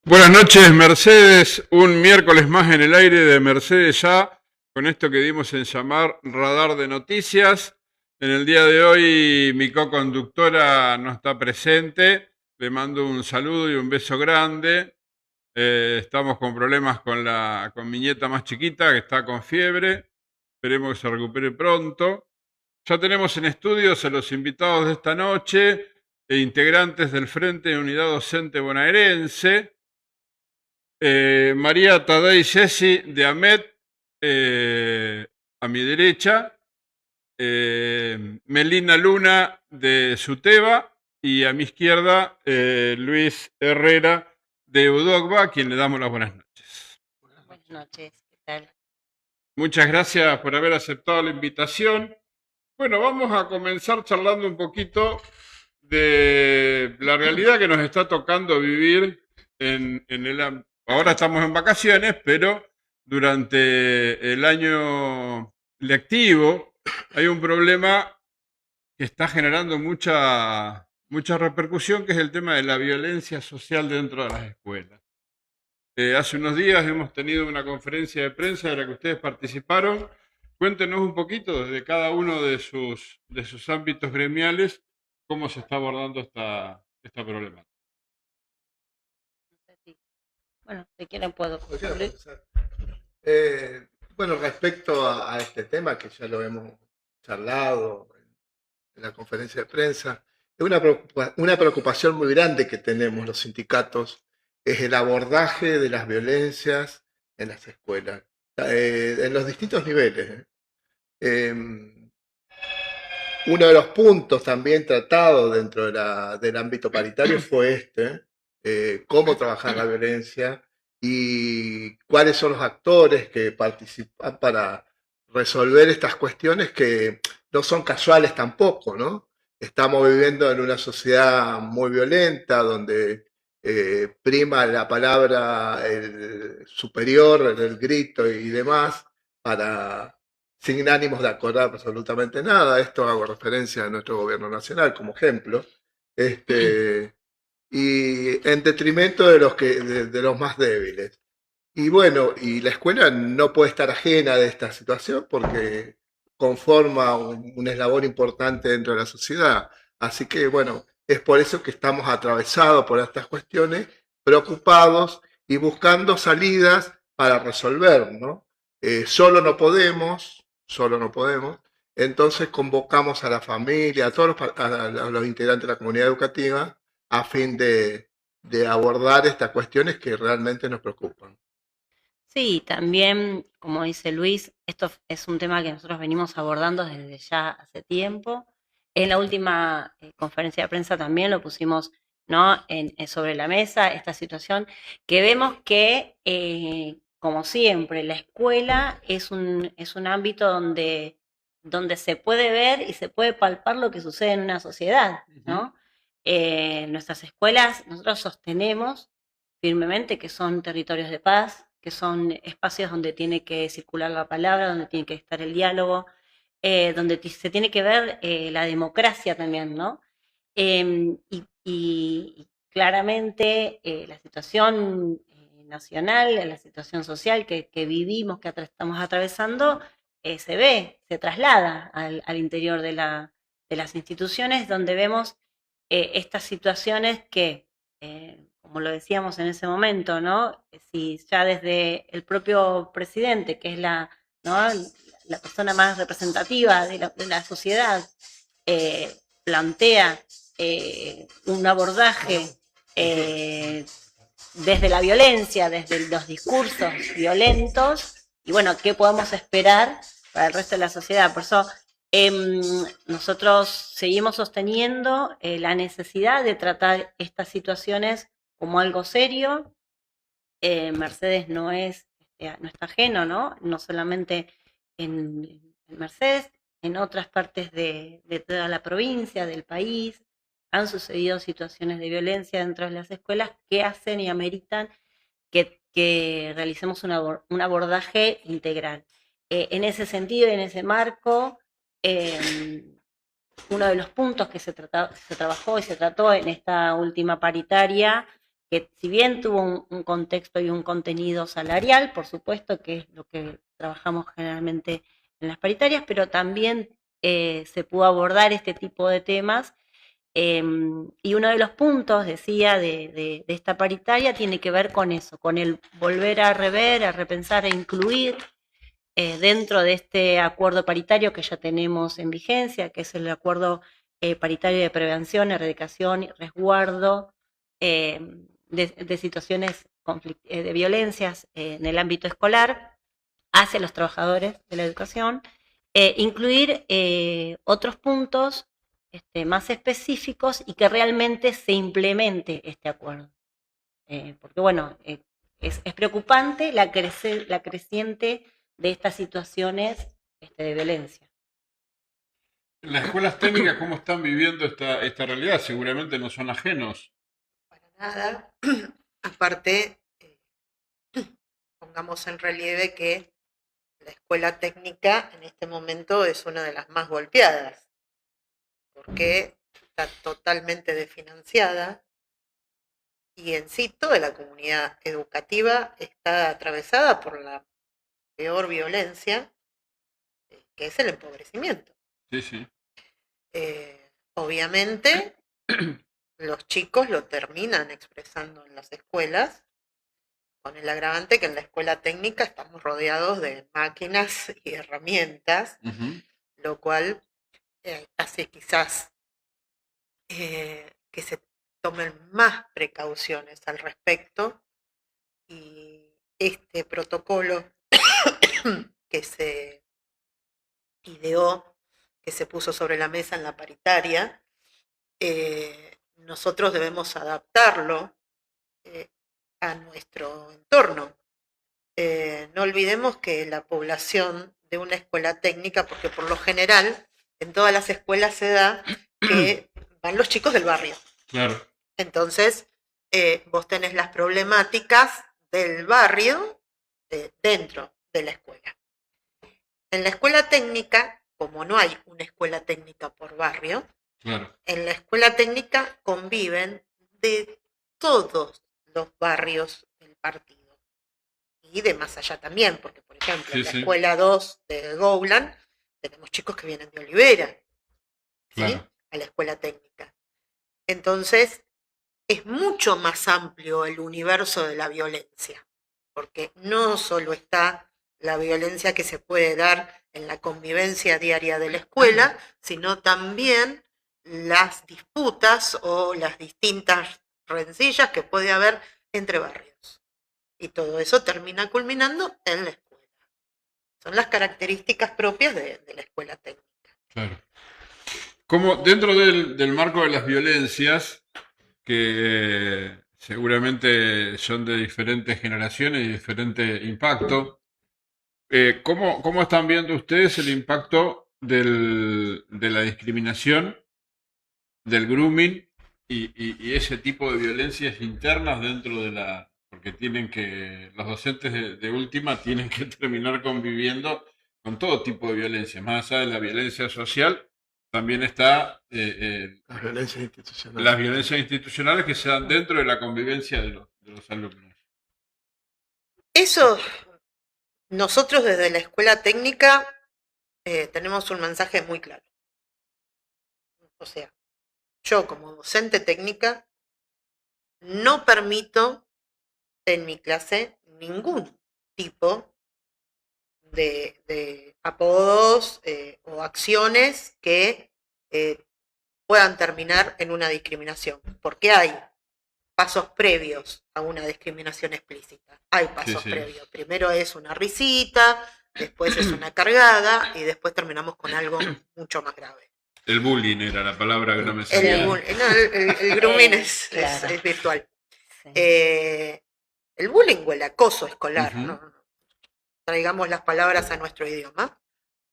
Buenas noches, Mercedes. Un miércoles más en el aire de Mercedes Ya, con esto que dimos en llamar Radar de Noticias. En el día de hoy mi co-conductora no está presente. Le mando un saludo y un beso grande. Estamos con problemas con mi nieta más chiquita, que está con fiebre. Esperemos que se recupere pronto. Ya tenemos en estudios a los invitados de esta noche e integrantes del Frente de Unidad Docente Bonaerense. María Tadei Jessy de AMET, a mi derecha, Melina Luna de SUTEBA y a mi izquierda Luis Herrera de UDOCBA, a quien le damos las buenas noches. Buenas noches, ¿qué tal? Muchas gracias por haber aceptado la invitación. Bueno, vamos a comenzar charlando un poquito de la realidad que nos está tocando vivir ahora estamos en vacaciones, pero durante el año lectivo hay un problema que está generando mucha repercusión, que es el tema de la violencia social dentro de las escuelas. Hace unos días hemos tenido una conferencia de prensa de la que ustedes participaron. Cuéntenos un poquito desde cada uno de sus ámbitos gremiales cómo se está abordando esta problemática. No sé si, bueno, si quieren puedo Cualquiera puede concluir. empezar. Eh, bueno, respecto a este tema que ya lo hemos charlado en la conferencia de prensa, es una preocupación muy grande que tenemos los sindicatos, es el abordaje de las violencias en las escuelas, en los distintos niveles. Eh, Uno de los puntos también tratados dentro del ámbito paritario fue cómo trabajar la violencia y cuáles son los actores que participan para resolver estas cuestiones que no son casuales tampoco, ¿no? Estamos viviendo en una sociedad muy violenta donde prima la palabra el superior, el grito y demás para sin ánimos de acordar absolutamente nada. Esto hago referencia a nuestro gobierno nacional como ejemplo. Y en detrimento de los más débiles. Y bueno, y la escuela no puede estar ajena de esta situación porque conforma un eslabón importante dentro de la sociedad. Así que bueno, es por eso que estamos atravesados por estas cuestiones, preocupados y buscando salidas para resolver, ¿no? Solo no podemos. Entonces convocamos a la familia, a todos a los integrantes de la comunidad educativa, a fin de abordar estas cuestiones que realmente nos preocupan. Sí, también, como dice Luis, esto es un tema que nosotros venimos abordando desde ya hace tiempo. En la última conferencia de prensa también lo pusimos, ¿no? Sobre la mesa, esta situación, que vemos que, como siempre, la escuela es un ámbito donde se puede ver y se puede palpar lo que sucede en una sociedad, ¿no? Nuestras escuelas, nosotros sostenemos firmemente que son territorios de paz, que son espacios donde tiene que circular la palabra, donde tiene que estar el diálogo, donde se tiene que ver la democracia también, ¿no? Y claramente la situación nacional, la situación social que vivimos, que estamos atravesando, se ve, se traslada al interior de las instituciones, donde vemos estas situaciones que, como lo decíamos en ese momento, ¿no? Si ya desde el propio presidente, que es ¿no? la persona más representativa de la sociedad, eh, plantea un abordaje desde la violencia, desde los discursos violentos, y bueno, ¿qué podemos esperar para el resto de la sociedad? Por eso nosotros seguimos sosteniendo la necesidad de tratar estas situaciones como algo serio. Mercedes no está ajeno, ¿no? No solamente en Mercedes, en otras partes de toda la provincia, del país, han sucedido situaciones de violencia dentro de las escuelas que hacen y ameritan que realicemos un abordaje integral. En ese sentido y en ese marco, eh, uno de los puntos que se trabajó y se trató en esta última paritaria que si bien tuvo un contexto y un contenido salarial, por supuesto que es lo que trabajamos generalmente en las paritarias, pero también se pudo abordar este tipo de temas. Y uno de los puntos, decía, de esta paritaria tiene que ver con eso, con el volver a rever, a repensar, a incluir dentro de este acuerdo paritario que ya tenemos en vigencia, que es el acuerdo paritario de prevención, erradicación y resguardo de situaciones de violencias en el ámbito escolar hacia los trabajadores de la educación, incluir otros puntos más específicos y que realmente se implemente este acuerdo. Porque bueno, es preocupante la creciente de estas situaciones de violencia. Las escuelas técnicas, ¿cómo están viviendo esta realidad? Seguramente no son ajenos. Para nada. Aparte, pongamos en relieve que la escuela técnica en este momento es una de las más golpeadas, porque está totalmente desfinanciada y en sí toda la comunidad educativa está atravesada por la peor violencia, que es el empobrecimiento. Sí, sí. Obviamente, los chicos lo terminan expresando en las escuelas, con el agravante que en la escuela técnica estamos rodeados de máquinas y herramientas, lo cual hace quizás que se tomen más precauciones al respecto, y este protocolo que se ideó, que se puso sobre la mesa en la paritaria, nosotros debemos adaptarlo a nuestro entorno. No olvidemos que la población de una escuela técnica, porque por lo general en todas las escuelas se da que van los chicos del barrio. Claro. Entonces, vos tenés las problemáticas del barrio dentro de la escuela. En la escuela técnica, como no hay una escuela técnica por barrio, Claro. en la escuela técnica conviven de todos los barrios del partido. Y de más allá también, porque por ejemplo, Sí, en la sí. escuela 2 de Gowland tenemos chicos que vienen de Olivera, ¿sí? Claro. A la escuela técnica. Entonces, es mucho más amplio el universo de la violencia, porque no solo está la violencia que se puede dar en la convivencia diaria de la escuela, sino también las disputas o las distintas rencillas que puede haber entre barrios. Y todo eso termina culminando en la escuela. Son las características propias de la escuela técnica. Claro. Como dentro del marco de las violencias, que seguramente son de diferentes generaciones y diferente impacto, ¿cómo están viendo ustedes el impacto de la discriminación, del grooming y ese tipo de violencias internas dentro de la... Porque los docentes de última tienen que terminar conviviendo con todo tipo de violencia, más allá de la violencia social. También está Las violencias institucionales. las violencias institucionales que se dan dentro de la convivencia de los alumnos. Eso, nosotros desde la escuela técnica tenemos un mensaje muy claro. O sea, yo como docente técnica no permito en mi clase ningún tipo de apodos o acciones que puedan terminar en una discriminación, porque hay pasos previos a una discriminación explícita. Hay pasos previos. Primero es una risita, después es una cargada y después terminamos con algo mucho más grave. El bullying era la palabra que no me salía. El grooming es virtual. Sí. El bullying o el acoso escolar, ¿no? Traigamos las palabras a nuestro idioma,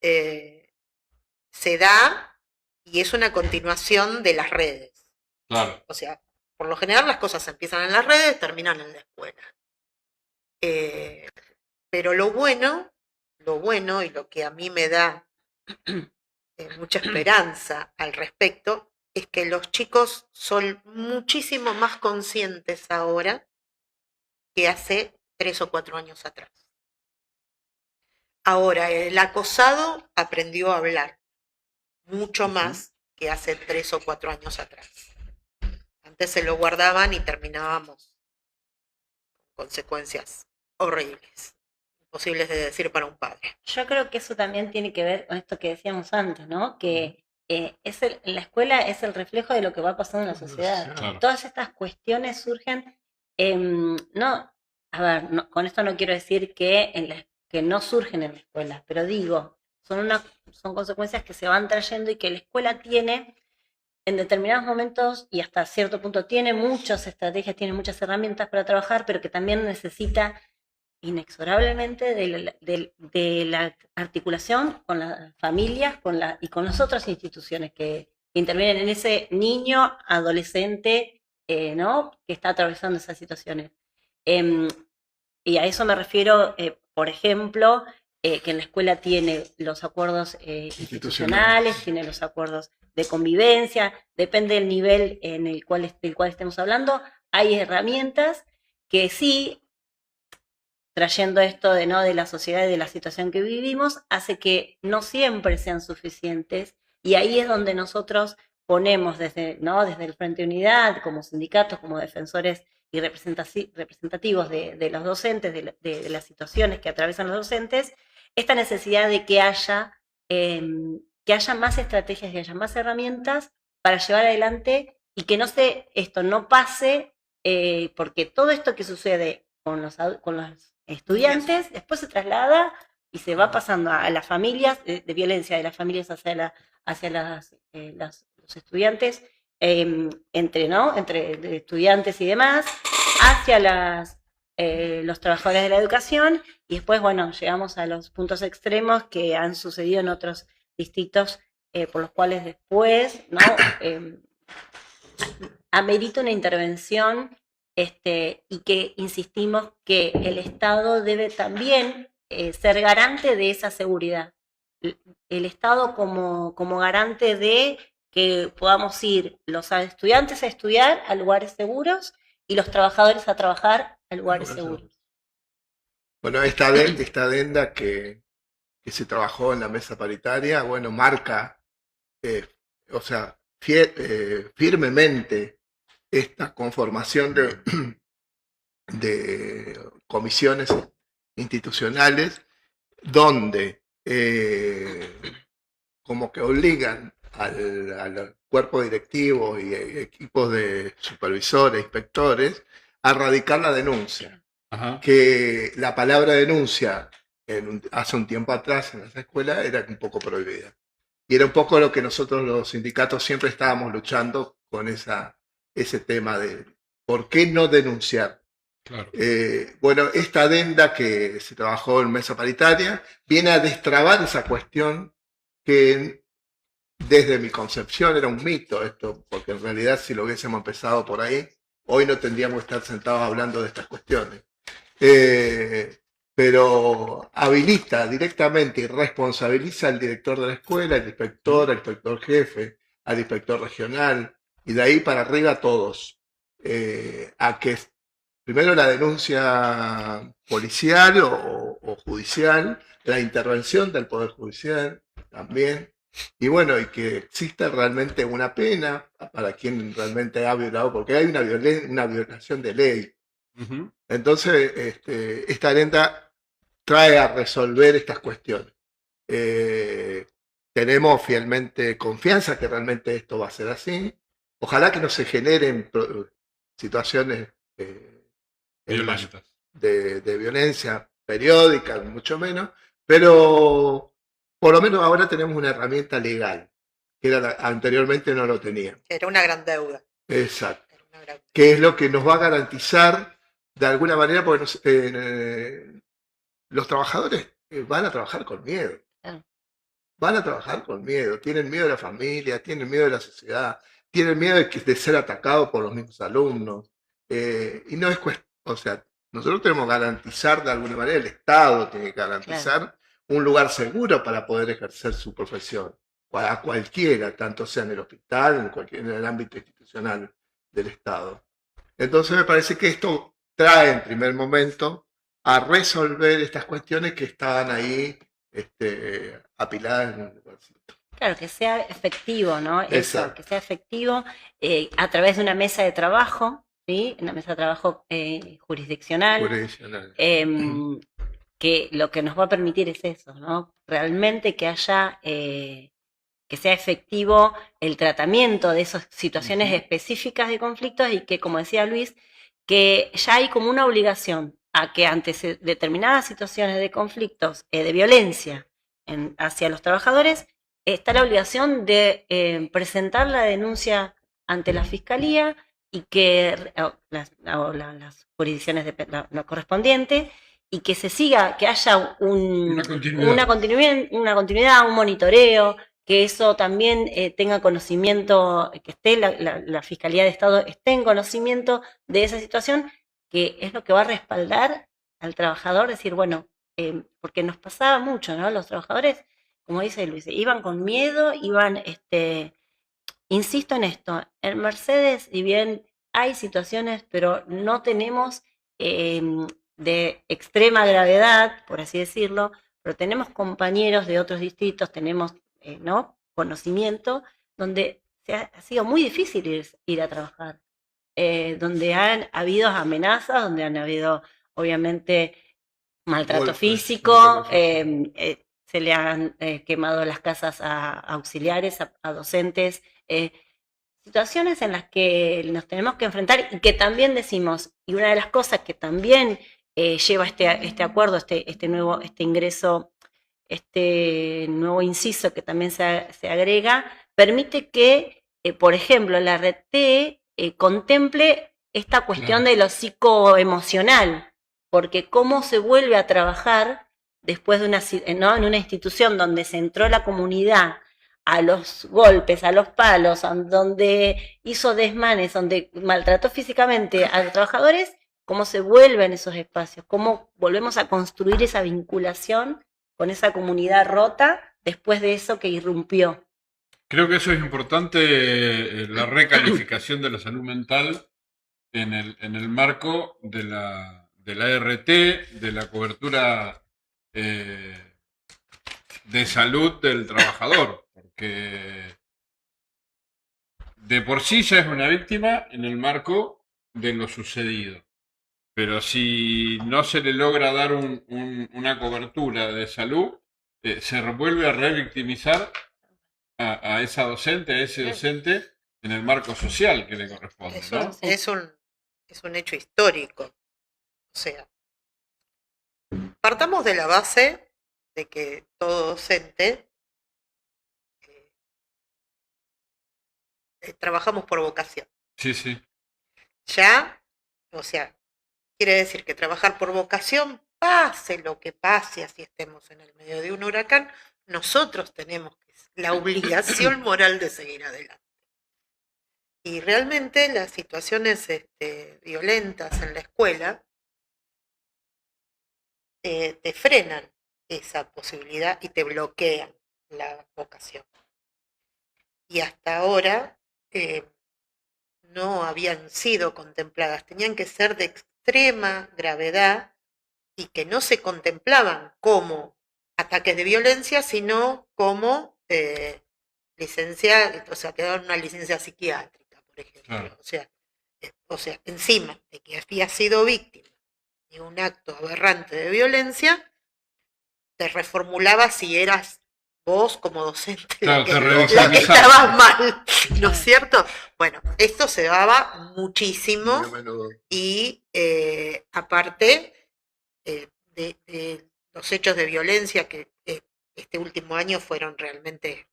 se da y es una continuación de las redes. Claro. O sea, por lo general las cosas empiezan en las redes, terminan en la escuela. Pero lo bueno y lo que a mí me da mucha esperanza al respecto es que los chicos son muchísimo más conscientes ahora que hace 3 o 4 años atrás. Ahora, el acosado aprendió a hablar mucho más que hace 3 o 4 años atrás. Antes se lo guardaban y terminábamos con consecuencias horribles, imposibles de decir para un padre. Yo creo que eso también tiene que ver con esto que decíamos antes, ¿no? Que la escuela es el reflejo de lo que va pasando en la sociedad. Claro. Todas estas cuestiones surgen, no, a ver, con esto no quiero decir que no surgen en la escuela, pero digo, son consecuencias que se van trayendo y que la escuela tiene en determinados momentos y hasta cierto punto tiene muchas estrategias, tiene muchas herramientas para trabajar, pero que también necesita inexorablemente de la articulación con las familias y con las otras instituciones que intervienen en ese niño, adolescente, ¿no? Que está atravesando esas situaciones. Y a eso me refiero, por ejemplo, que en la escuela tiene los acuerdos institucionales, tiene los acuerdos de convivencia, depende del nivel del cual estemos hablando, hay herramientas que sí, trayendo esto de la sociedad y de la situación que vivimos, hace que no siempre sean suficientes, y ahí es donde nosotros ponemos desde el Frente Unidad, como sindicatos, como defensores y representativos de los docentes, de las situaciones que atraviesan los docentes, esta necesidad de que haya más estrategias y haya más herramientas para llevar adelante y que esto no pase, porque todo esto que sucede con los estudiantes después se traslada y se va pasando a las familias, de violencia de las familias hacia los estudiantes, entre estudiantes y demás, hacia los trabajadores de la educación, y después, bueno, llegamos a los puntos extremos que han sucedido en otros distritos, por los cuales después, amerita una intervención, y que insistimos que el Estado debe también ser garante de esa seguridad. El Estado como garante de que podamos ir los estudiantes a estudiar a lugares seguros y los trabajadores a trabajar a lugares seguros. Bueno, esta adenda que se trabajó en la mesa paritaria, bueno, marca, firmemente esta conformación de comisiones institucionales donde como que obligan al cuerpo directivo y equipos de supervisores, inspectores, a radicar la denuncia. Ajá. Que la palabra denuncia hace un tiempo atrás en esa escuela era un poco prohibida. Y era un poco lo que nosotros los sindicatos siempre estábamos luchando con ese tema de por qué no denunciar. Claro. Bueno, esta adenda que se trabajó en mesa paritaria viene a destrabar esa cuestión que desde mi concepción era un mito esto, porque en realidad si lo hubiésemos empezado por ahí, hoy no tendríamos que estar sentados hablando de estas cuestiones. Pero habilita directamente y responsabiliza al director de la escuela, al inspector jefe, al inspector regional, y de ahí para arriba a todos, a que primero la denuncia policial o judicial, la intervención del Poder Judicial también, y bueno, y que exista realmente una pena para quien realmente ha violado, porque hay una violación de ley. Uh-huh. Entonces, esta adenda trae a resolver estas cuestiones. Tenemos fielmente confianza que realmente esto va a ser así. Ojalá que no se generen situaciones de violencia periódica, mucho menos, pero por lo menos ahora tenemos una herramienta legal, que anteriormente no lo teníamos. Era una gran deuda. Exacto. Que es lo que nos va a garantizar de alguna manera, porque los trabajadores van a trabajar con miedo. Van a trabajar con miedo. Tienen miedo de la familia, tienen miedo de la sociedad, tienen miedo de ser atacados por los mismos alumnos. Y no es cuestión, o sea, nosotros tenemos que garantizar de alguna manera, el Estado tiene que garantizar un lugar seguro para poder ejercer su profesión. a cualquiera, tanto sea en el hospital, en el ámbito institucional del Estado. Entonces me parece que esto trae en primer momento a resolver estas cuestiones que estaban ahí apiladas en el lugarcito. Claro, que sea efectivo, ¿no? Eso, Exacto. que sea efectivo a través de una mesa de trabajo, ¿sí? Una mesa de trabajo jurisdiccional, Jurisdiccional. Que lo que nos va a permitir es eso, ¿no? Realmente que haya, que sea efectivo el tratamiento de esas situaciones específicas de conflictos y que, como decía Luis, que ya hay como una obligación a que ante determinadas situaciones de conflictos, de violencia hacia los trabajadores, está la obligación de presentar la denuncia ante la Fiscalía y que las jurisdicciones lo correspondiente, y que se siga, que haya una continuidad, un monitoreo, que eso también tenga conocimiento, que esté la Fiscalía de Estado esté en conocimiento de esa situación, que es lo que va a respaldar al trabajador, decir, bueno, porque nos pasaba mucho, ¿no? Los trabajadores, como dice Luis, iban con miedo, iban, insisto en esto, en Mercedes, si bien hay situaciones, pero no tenemos de extrema gravedad, por así decirlo, pero tenemos compañeros de otros distritos, tenemos ¿no? conocimiento, donde ha sido muy difícil ir a trabajar, donde han habido amenazas, donde han habido, obviamente, maltrato físico, se le han quemado las casas a auxiliares, a docentes, situaciones en las que nos tenemos que enfrentar y que también decimos, y una de las cosas que también lleva este acuerdo, este nuevo ingreso, este nuevo inciso que también se agrega, permite que, por ejemplo, la RT contemple esta cuestión de lo psicoemocional, porque cómo se vuelve a trabajar después de ¿no? en una institución donde se entró la comunidad a los golpes, a los palos, donde hizo desmanes, donde maltrató físicamente a los trabajadores, cómo se vuelven esos espacios, cómo volvemos a construir esa vinculación con esa comunidad rota después de eso que irrumpió. Creo que eso es importante, la recalificación de la salud mental en el marco de la RT, de la cobertura de salud del trabajador, porque de por sí ya es una víctima en el marco de lo sucedido. Pero si no se le logra dar una cobertura de salud, se vuelve a revictimizar a esa docente, a ese docente en el marco social que le corresponde, ¿no? Es un hecho histórico. O sea, partamos de la base de que todo docente trabajamos por vocación. Sí, sí. Ya, o sea, quiere decir que trabajar por vocación, pase lo que pase, así estemos en el medio de un huracán, nosotros tenemos la obligación moral de seguir adelante. Y realmente las situaciones violentas en la escuela te frenan esa posibilidad y te bloquean la vocación. Y hasta ahora no habían sido contempladas, tenían que ser de extrema gravedad y que no se contemplaban como ataques de violencia, sino como licencia, o sea, te daban una licencia psiquiátrica, por ejemplo. O sea, encima de que había sido víctima de un acto aberrante de violencia, te reformulaba si eras vos como docente la que estabas mal, ¿no es cierto? Bueno, esto se daba muchísimo y aparte de los hechos de violencia que este último año fueron realmente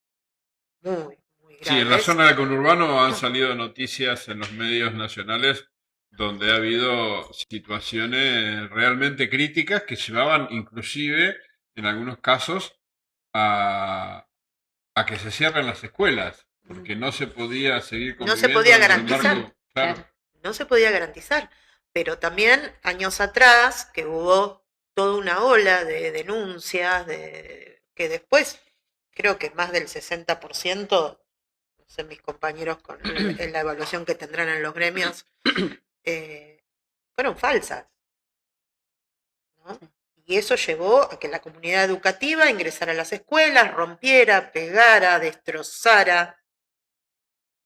muy graves. Sí, en la zona del conurbano han salido noticias en los medios nacionales donde ha habido situaciones realmente críticas que llevaban inclusive, en algunos casos, a que se cierren las escuelas, porque no se podía seguir conviviendo. No se podía garantizar. Claro. No se podía garantizar. Pero también años atrás, que hubo toda una ola de denuncias que después creo que más del 60%, no sé, mis compañeros en la evaluación que tendrán en los gremios, fueron falsas, ¿no? Y eso llevó a que la comunidad educativa ingresara a las escuelas, rompiera, pegara, destrozara.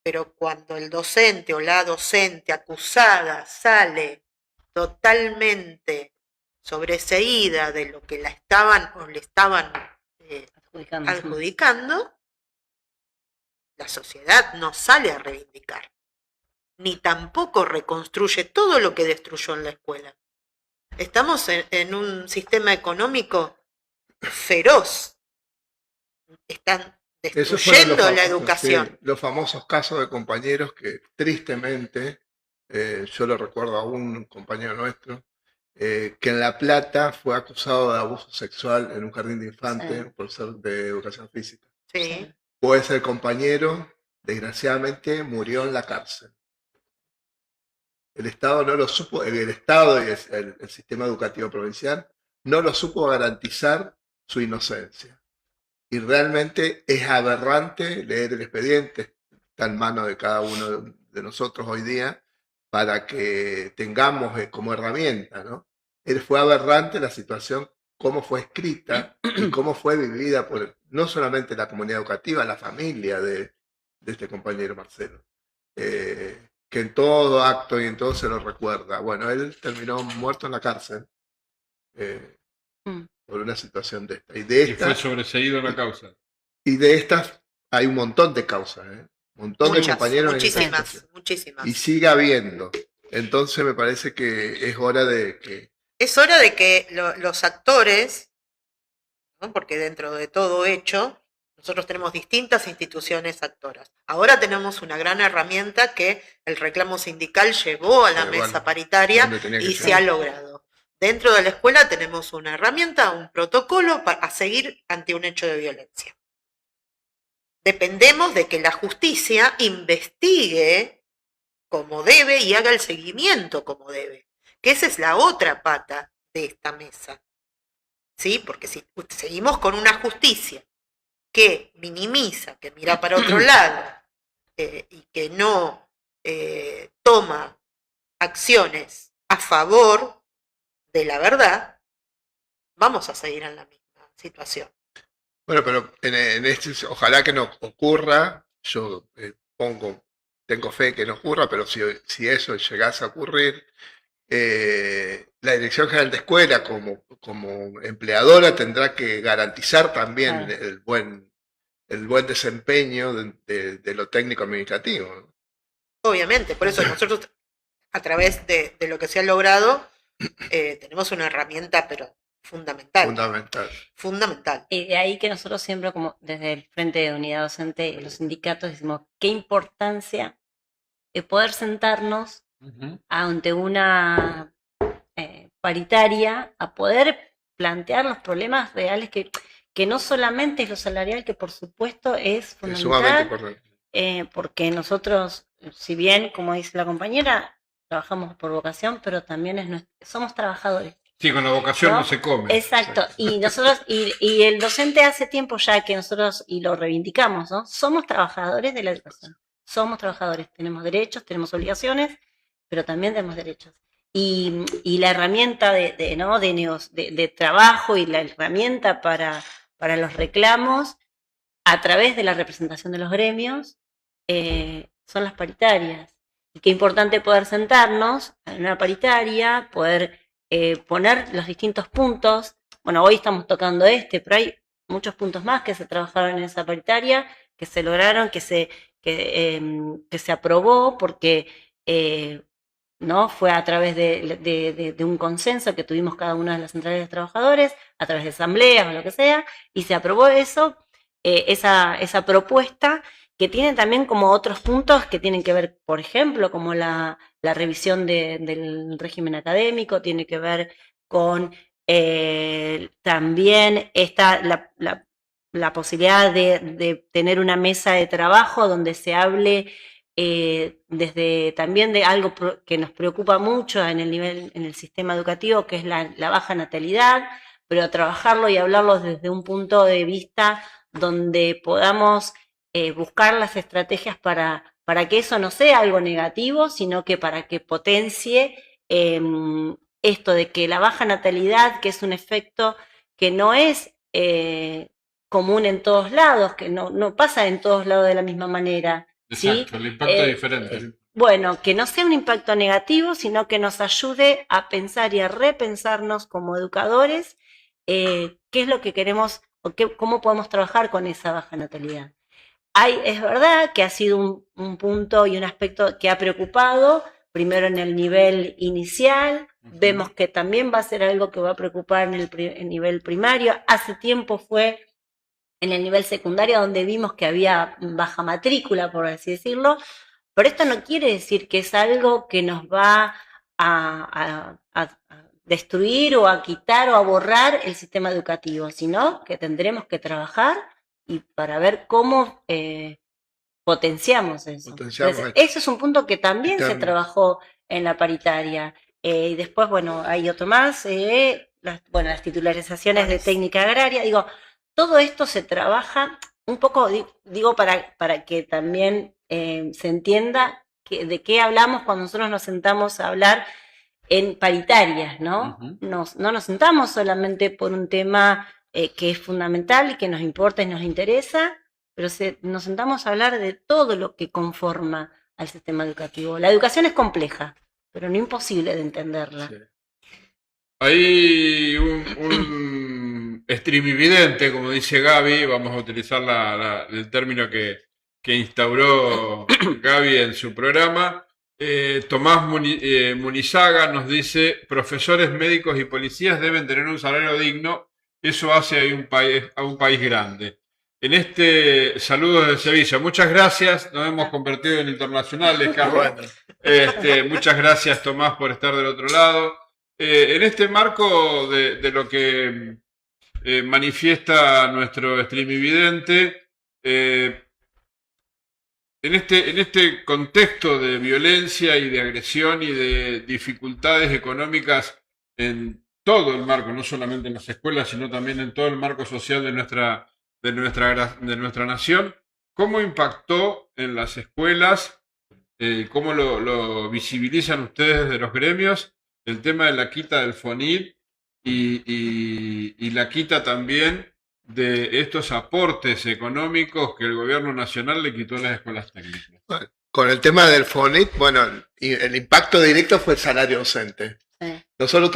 Pero cuando el docente o la docente acusada sale totalmente sobreseída de lo que la estaban o le estaban adjudicando, la sociedad no sale a reivindicar, ni tampoco reconstruye todo lo que destruyó en la escuela. Estamos en un sistema económico feroz. Están destruyendo la educación. Sí, los famosos casos de compañeros que tristemente, yo lo recuerdo a un compañero nuestro, que en La Plata fue acusado de abuso sexual en un jardín de infantes, un profesor de educación física. Sí. Pues el compañero, desgraciadamente, murió en la cárcel. El Estado no lo supo, el Estado y el sistema educativo provincial no lo supo garantizar su inocencia. Y realmente es aberrante leer el expediente, está en manos de cada uno de nosotros hoy día, para que tengamos como herramienta, ¿no? Fue aberrante la situación, cómo fue escrita y cómo fue vivida por no solamente la comunidad educativa, la familia de este compañero Marcelo. Que en todo acto y en todo se lo recuerda. Bueno, él terminó muerto en la cárcel por una situación de esta. Y fue sobreseído la causa. Y de estas hay un montón de causas, un montón de compañeros. Muchísimas. Y sigue habiendo. Entonces me parece que es hora de que... Es hora de que los actores, ¿no? Porque dentro de todo hecho, nosotros tenemos distintas instituciones actoras. Ahora tenemos una gran herramienta que el reclamo sindical llevó a la mesa paritaria y se ha logrado. Dentro de la escuela tenemos una herramienta, un protocolo a seguir ante un hecho de violencia. Dependemos de que la justicia investigue como debe y haga el seguimiento como debe. Que esa es la otra pata de esta mesa. ¿Sí? Porque si seguimos con una justicia que minimiza, que mira para otro lado y que no toma acciones a favor de la verdad, vamos a seguir en la misma situación. Bueno, pero en este, ojalá que no ocurra, yo tengo fe que no ocurra, pero si eso llegase a ocurrir, la Dirección General de Escuela como empleadora tendrá que garantizar también el buen desempeño de lo técnico administrativo, ¿no? Obviamente, por eso nosotros a través de lo que se ha logrado tenemos una herramienta pero fundamental. Y de ahí que nosotros siempre, como desde el Frente de Unidad Docente y los sindicatos, decimos qué importancia de poder sentarnos ante una paritaria a poder plantear los problemas reales que no solamente es lo salarial, que por supuesto es fundamental, porque nosotros, si bien, como dice la compañera, trabajamos por vocación, pero también somos trabajadores. Sí, con la vocación no se come. Exacto. Y nosotros, y el docente hace tiempo ya que nosotros, y lo reivindicamos, ¿no? Somos trabajadores de la educación. Somos trabajadores, tenemos derechos, tenemos obligaciones, pero también tenemos derechos. Y la herramienta de trabajo y la herramienta para los reclamos a través de la representación de los gremios son las paritarias. Y qué importante poder sentarnos en una paritaria, poder poner los distintos puntos. Bueno, hoy estamos tocando pero hay muchos puntos más que se trabajaron en esa paritaria, que se lograron, que se aprobó, porque ¿no? Fue a través de un consenso que tuvimos cada una de las centrales de trabajadores, a través de asambleas o lo que sea, y se aprobó eso, esa propuesta, que tiene también como otros puntos que tienen que ver, por ejemplo, como la revisión del régimen académico, tiene que ver con también la posibilidad de tener una mesa de trabajo donde se hable desde también de algo que nos preocupa mucho en el sistema educativo, que es la baja natalidad, pero trabajarlo y hablarlo desde un punto de vista donde podamos buscar las estrategias para que eso no sea algo negativo, sino que para que potencie esto de que la baja natalidad, que es un efecto que no es común en todos lados, que no pasa en todos lados de la misma manera. Exacto, ¿sí? el impacto es diferente. Bueno, que no sea un impacto negativo, sino que nos ayude a pensar y a repensarnos como educadores qué es lo que queremos o cómo podemos trabajar con esa baja natalidad. Es verdad que ha sido un punto y un aspecto que ha preocupado, primero en el nivel inicial, vemos que también va a ser algo que va a preocupar en el nivel primario. Hace tiempo fue en el nivel secundario donde vimos que había baja matrícula, por así decirlo, pero esto no quiere decir que es algo que nos va a destruir o a quitar o a borrar el sistema educativo, sino que tendremos que trabajar y para ver cómo potenciamos eso. Entonces, eso es un punto que también se trabajó en la paritaria. Y después, bueno, hay otro más, las titularizaciones de técnica agraria. Digo, todo esto se trabaja un poco, digo, para que también se entienda de qué hablamos cuando nosotros nos sentamos a hablar en paritarias, ¿no? No nos sentamos solamente por un tema que es fundamental y que nos importa y nos interesa, pero nos sentamos a hablar de todo lo que conforma al sistema educativo. La educación es compleja, pero no imposible de entenderla. Sí. Hay un streamividente, como dice Gaby, vamos a utilizar el término que instauró Gaby en su programa. Tomás Munizaga nos dice: profesores, médicos y policías deben tener un salario digno, eso hace a un país grande. En este saludo de Sevilla, muchas gracias, nos hemos convertido en internacionales, Carlos. Muchas gracias, Tomás, por estar del otro lado. En este marco de lo que manifiesta nuestro streamividente, en este contexto de violencia y de agresión y de dificultades económicas en todo el marco, no solamente en las escuelas, sino también en todo el marco social de nuestra nación, ¿cómo impactó en las escuelas? ¿Cómo lo visibilizan ustedes desde los gremios? El tema de la quita del FONIT y la quita también de estos aportes económicos que el gobierno nacional le quitó a las escuelas técnicas. Bueno, con el tema del FONIT, bueno, el impacto directo fue el salario docente. Sí. Nosotros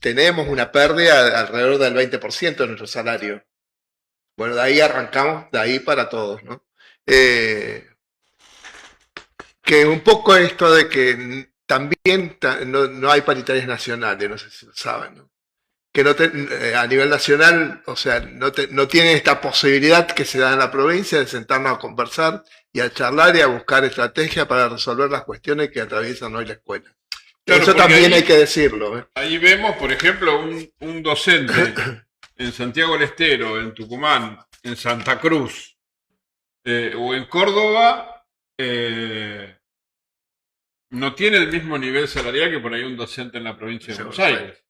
tenemos una pérdida alrededor del 20% de nuestro salario. Bueno, de ahí arrancamos, de ahí para todos, ¿no? Que un poco esto de que también no hay paritarias nacionales, no sé si lo saben, ¿no? Que a nivel nacional, o sea, no tienen esta posibilidad que se da en la provincia de sentarnos a conversar y a charlar y a buscar estrategias para resolver las cuestiones que atraviesan hoy la escuela. Claro, eso también hay que decirlo, ¿eh? Ahí vemos, por ejemplo, un docente en Santiago del Estero, en Tucumán, en Santa Cruz o en Córdoba, no tiene el mismo nivel salarial que por ahí un docente en la provincia de Buenos Aires.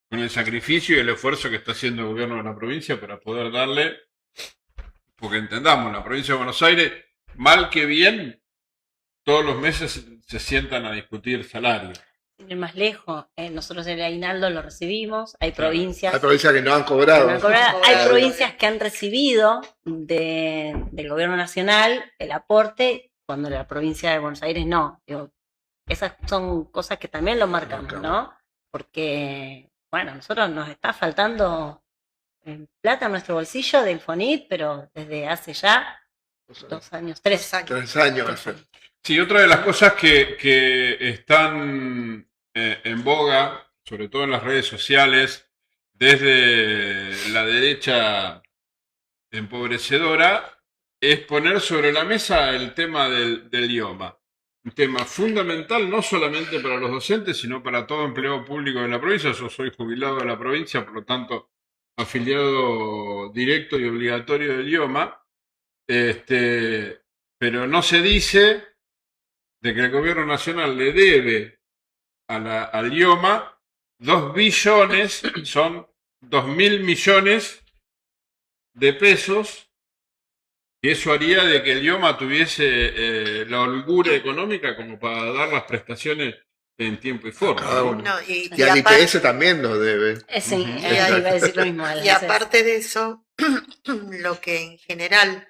Con el sacrificio y el esfuerzo que está haciendo el gobierno de la provincia para poder darle, porque entendamos, la provincia de Buenos Aires, mal que bien, todos los meses se sientan a discutir salarios. Sin ir más lejos, nosotros el aguinaldo lo recibimos, hay provincias... Hay provincias que no han cobrado. Hay provincias que han recibido del gobierno nacional el aporte, cuando la provincia de Buenos Aires no. Digo, esas son cosas que también lo marcamos, ¿no? Porque... Bueno, a nosotros nos está faltando plata en nuestro bolsillo del FONIT, pero desde hace ya 2 años, 3 años. 3 años. Sí, otra de las cosas que están en boga, sobre todo en las redes sociales, desde la derecha empobrecedora, es poner sobre la mesa el tema del idioma. Un tema fundamental no solamente para los docentes, sino para todo empleado público de la provincia. Yo soy jubilado de la provincia, por lo tanto, afiliado directo y obligatorio del IOMA. Pero no se dice de que el gobierno nacional le debe al IOMA 2 billones, son 2.000 millones de pesos, y eso haría de que el IOMA tuviese la holgura económica como para dar las prestaciones en tiempo y forma. Cada uno. No, Y al IPS también nos debe. Sí, Ujú. iba a decir lo mismo. y aparte de eso, lo que en general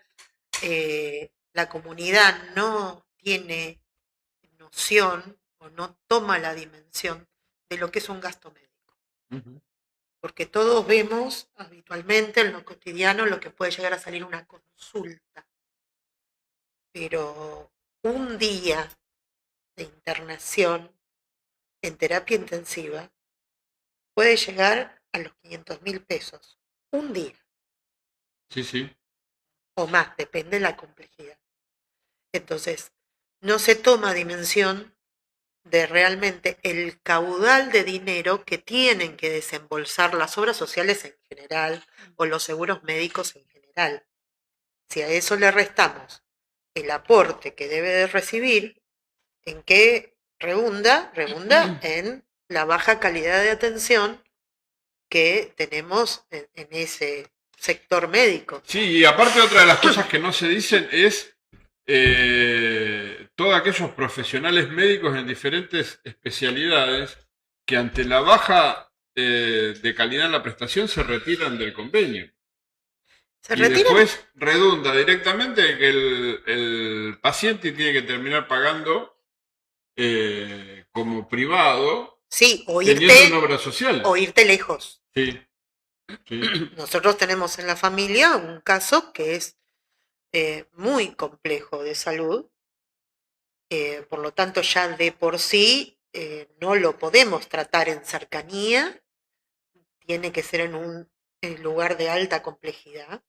la comunidad no tiene noción o no toma la dimensión de lo que es un gasto médico. Ujú. Porque todos vemos habitualmente en lo cotidiano lo que puede llegar a salir una consulta. Pero un día de internación en terapia intensiva puede llegar a los 500.000 pesos. Un día Sí, sí. o más, depende de la complejidad. Entonces, no se toma dimensión de realmente el caudal de dinero que tienen que desembolsar las obras sociales en general o los seguros médicos en general. Si a eso le restamos el aporte que debe de recibir, ¿en qué redunda? Redunda en la baja calidad de atención que tenemos en ese sector médico. Sí, y aparte otra de las cosas que no se dicen es todos aquellos profesionales médicos en diferentes especialidades que ante la baja de calidad en la prestación se retiran del convenio. Se Y retiran. después redunda directamente en que el paciente tiene que terminar pagando como privado, Sí, teniendo una obra social. o irte lejos. Sí, sí. Nosotros tenemos en la familia un caso que es muy complejo de salud, por lo tanto ya de por sí no lo podemos tratar en cercanía, tiene que ser en un lugar de alta complejidad.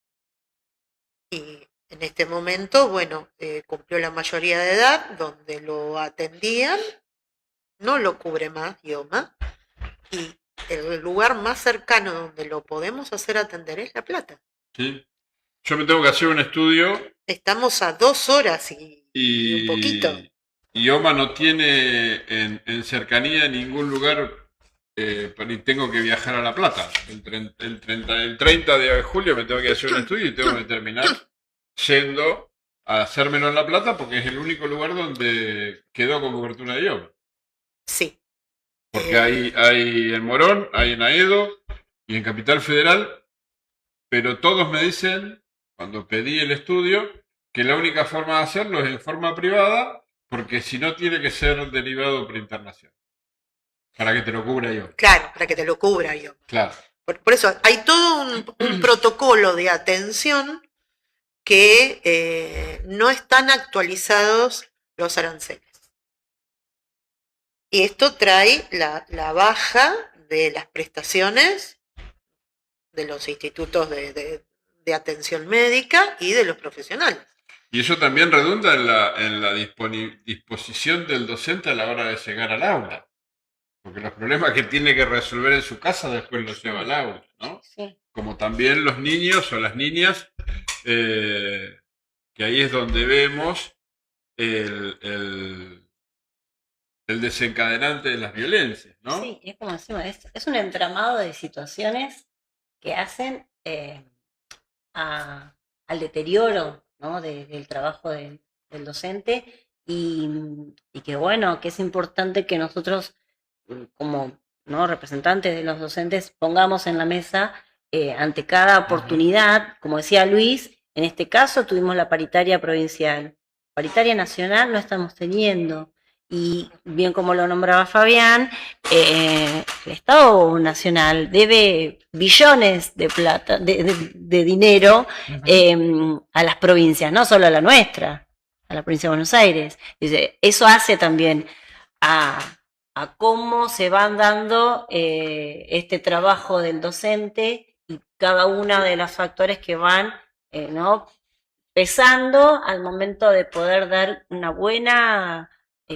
Y en este momento, bueno, cumplió la mayoría de edad, donde lo atendían, no lo cubre más IOMA, y el lugar más cercano donde lo podemos hacer atender es La Plata. Sí. Yo me tengo que hacer un estudio Estamos a 2 horas y un poquito. y OMA no tiene en cercanía ningún lugar y tengo que viajar a La Plata. El 30 de julio me tengo que hacer un estudio y tengo que terminar yendo a hacérmelo en La Plata porque es el único lugar donde quedó con cobertura de IOMA. Sí. Porque hay en Morón, hay en Aedo y en Capital Federal, pero todos me dicen, cuando pedí el estudio, que la única forma de hacerlo es en forma privada, porque si no tiene que ser derivado por internación. Para que te lo cubra yo. Claro, para que te lo cubra IOMA. Claro. Por eso hay todo un protocolo de atención que no están actualizados los aranceles. Y esto trae la baja de las prestaciones de los institutos de atención médica y de los profesionales. Y eso también redunda en la disposición del docente a la hora de llegar al aula. Porque los problemas que tiene que resolver en su casa después los lleva al aula, ¿no? Sí. Como también los niños o las niñas, que ahí es donde vemos el desencadenante de las violencias, ¿no? Sí, es como decimos, es un entramado de situaciones que hacen al deterioro, ¿no? del trabajo del docente y que bueno, que es importante que nosotros como, ¿no?, representantes de los docentes pongamos en la mesa ante cada oportunidad, como decía Luis, en este caso tuvimos la paritaria provincial, paritaria nacional no estamos teniendo. Y bien como lo nombraba Fabián, el Estado Nacional debe billones de plata, de dinero a las provincias, no solo a la nuestra, a la provincia de Buenos Aires. Dice, eso hace también a cómo se van dando este trabajo del docente y cada uno de los factores que van ¿no?, pesando al momento de poder dar una buena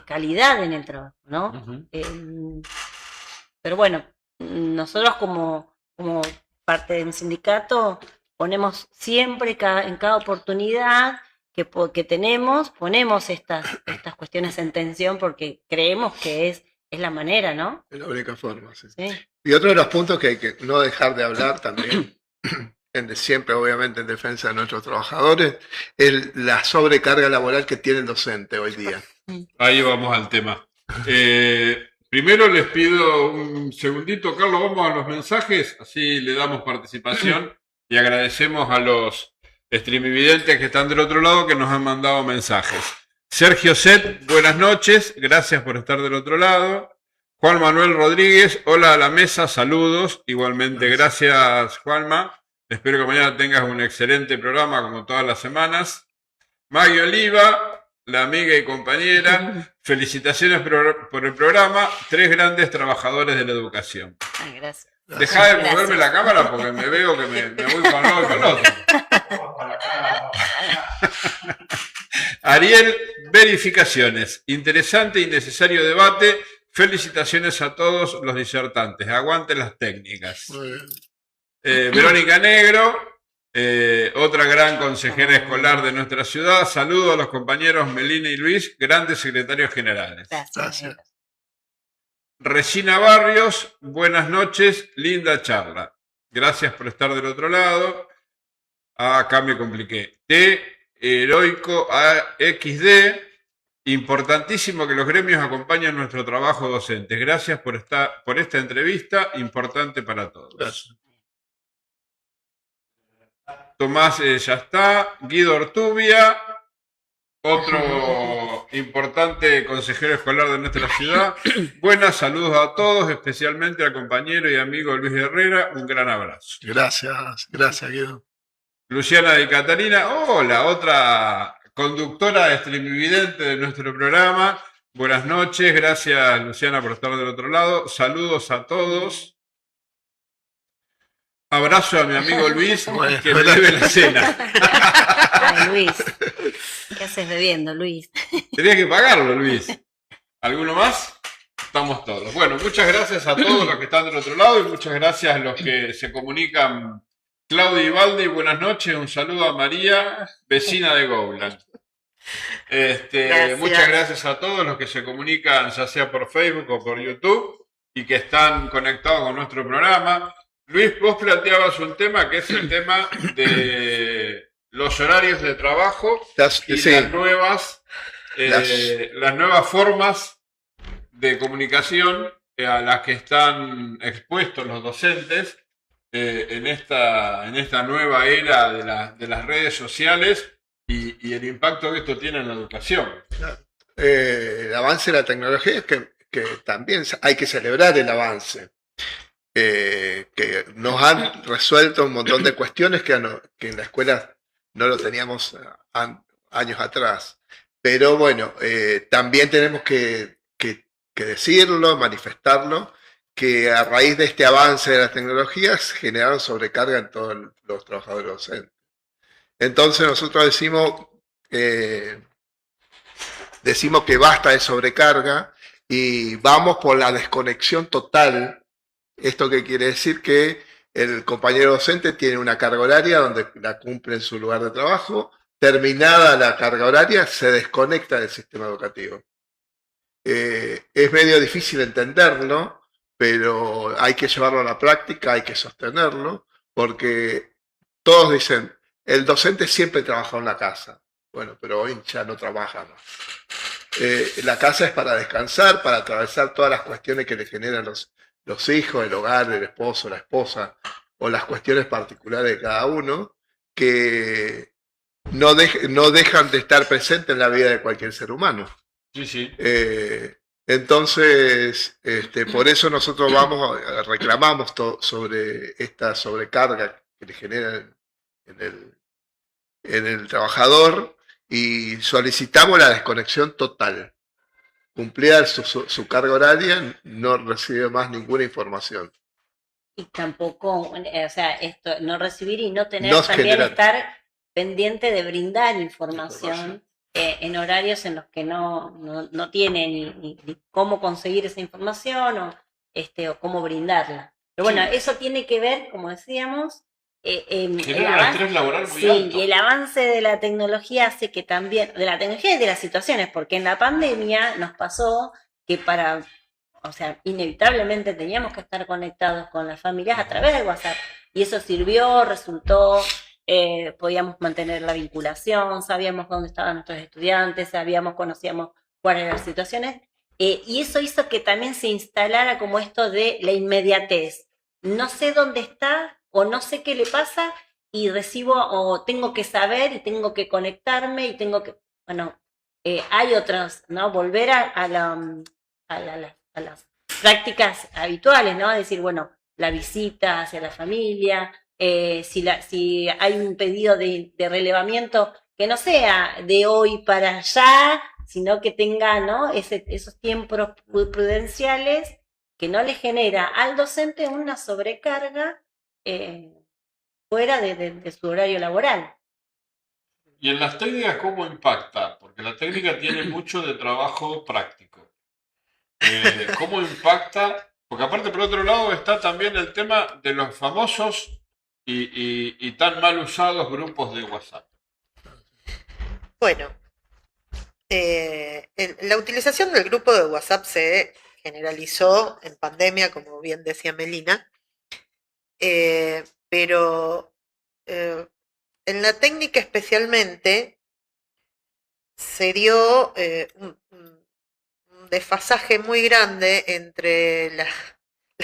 calidad en el trabajo, ¿no? Pero bueno, nosotros como parte de un sindicato ponemos siempre en cada oportunidad que tenemos, ponemos estas cuestiones en tensión porque creemos que es la manera, ¿no? Es la única forma, sí. Sí. Y otro de los puntos que hay que no dejar de hablar también siempre obviamente en defensa de nuestros trabajadores, es la sobrecarga laboral que tiene el docente hoy día. Ahí vamos al tema. Primero les pido un segundito, Carlos, vamos a los mensajes, así le damos participación y agradecemos a los streamividentes que están del otro lado que nos han mandado mensajes. Sergio Set, buenas noches, gracias por estar del otro lado. Juan Manuel Rodríguez, hola a la mesa, saludos. Igualmente, gracias Juanma. Espero que mañana tengas un excelente programa como todas las semanas. Maggie Oliva, la amiga y compañera, felicitaciones por el programa, 3 grandes trabajadores de la educación. Ay, gracias. Deja de moverme la cámara porque me veo que me voy para un lado y para el otro. Ariel, verificaciones. Interesante y necesario debate. Felicitaciones a todos los disertantes. Aguanten las técnicas. Verónica Negro, otra gran consejera escolar de nuestra ciudad. Saludos a los compañeros Melina y Luis, grandes secretarios generales. Gracias. Regina Barrios, buenas noches, linda charla. Gracias por estar del otro lado. Acá me compliqué. Heroico AXD, importantísimo que los gremios acompañen nuestro trabajo docente. Gracias por esta entrevista, importante para todos. Gracias. Tomás ya está. Guido Ortubia, otro importante consejero escolar de nuestra ciudad. Buenas, saludos a todos, especialmente al compañero y amigo Luis Herrera. Un gran abrazo. Gracias, Guido. Luciana de Catalina, hola, otra conductora streamividente de nuestro programa. Buenas noches, gracias Luciana por estar del otro lado. Saludos a todos. Abrazo a mi amigo Luis, que me debe la cena. Ay, Luis, ¿qué haces bebiendo, Luis? Tenías que pagarlo, Luis. ¿Alguno más? Estamos todos. Bueno, muchas gracias a todos los que están del otro lado y muchas gracias a los que se comunican. Claudia Ibaldi, buenas noches. Un saludo a María, vecina de Gowland. Muchas gracias a todos los que se comunican, ya sea por Facebook o por YouTube, y que están conectados con nuestro programa. Luis, vos planteabas un tema que es el tema de los horarios de trabajo y Sí. las nuevas formas de comunicación a las que están expuestos los docentes en esta nueva era de las redes sociales y el impacto que esto tiene en la educación. El avance de la tecnología es que también hay que celebrar el avance. Que nos han resuelto un montón de cuestiones que en la escuela no lo teníamos años atrás. Pero bueno, también tenemos que decirlo, manifestarlo, que a raíz de este avance de las tecnologías generaron sobrecarga en todos los trabajadores docentes. Entonces nosotros decimos que basta de sobrecarga y vamos por la desconexión total. ¿Esto qué quiere decir? Que el compañero docente tiene una carga horaria donde la cumple en su lugar de trabajo. Terminada la carga horaria, se desconecta del sistema educativo. Es medio difícil entenderlo, pero hay que llevarlo a la práctica, hay que sostenerlo, porque todos dicen, el docente siempre trabajó en la casa. Bueno, pero hoy ya no trabaja más. La casa es para descansar, para atravesar todas las cuestiones que le generan los hijos, el hogar, el esposo, la esposa, o las cuestiones particulares de cada uno, que no dejan de estar presentes en la vida de cualquier ser humano. Sí. Entonces, por eso nosotros reclamamos sobre esta sobrecarga que le generan en el trabajador y solicitamos la desconexión total. Cumplida su carga horaria, no recibe más ninguna información. Y tampoco, esto, no recibir y no tener No también generar. estar pendiente de brindar información en horarios en los que no tiene ni cómo conseguir esa información o cómo brindarla. Pero bueno, eso tiene que ver, como decíamos, Genera un estrés laboral muy sí, alto. y el avance de la tecnología hace que también, de la tecnología y de las situaciones, porque en la pandemia nos pasó que inevitablemente teníamos que estar conectados con las familias a través de WhatsApp. Y eso sirvió, resultó, podíamos mantener la vinculación, sabíamos dónde estaban nuestros estudiantes, conocíamos cuáles eran las situaciones, y eso hizo que también se instalara como esto de la inmediatez. No sé dónde está o no sé qué le pasa y recibo o tengo que saber y tengo que conectarme y tengo que, bueno, hay otras, ¿no? Volver a las prácticas habituales, ¿no? Es decir, bueno, la visita hacia la familia, si hay un pedido de relevamiento que no sea de hoy para allá, sino que tenga, ¿no? Esos tiempos prudenciales que no le genera al docente una sobrecarga fuera de su horario laboral. Y en las técnicas, ¿cómo impacta? Porque la técnica tiene mucho de trabajo práctico. ¿Cómo impacta? Porque aparte, por otro lado, está también el tema de los famosos y tan mal usados grupos de WhatsApp. Bueno, la utilización del grupo de WhatsApp se generalizó en pandemia, como bien decía Melina, pero en la técnica especialmente se dio un desfasaje muy grande entre la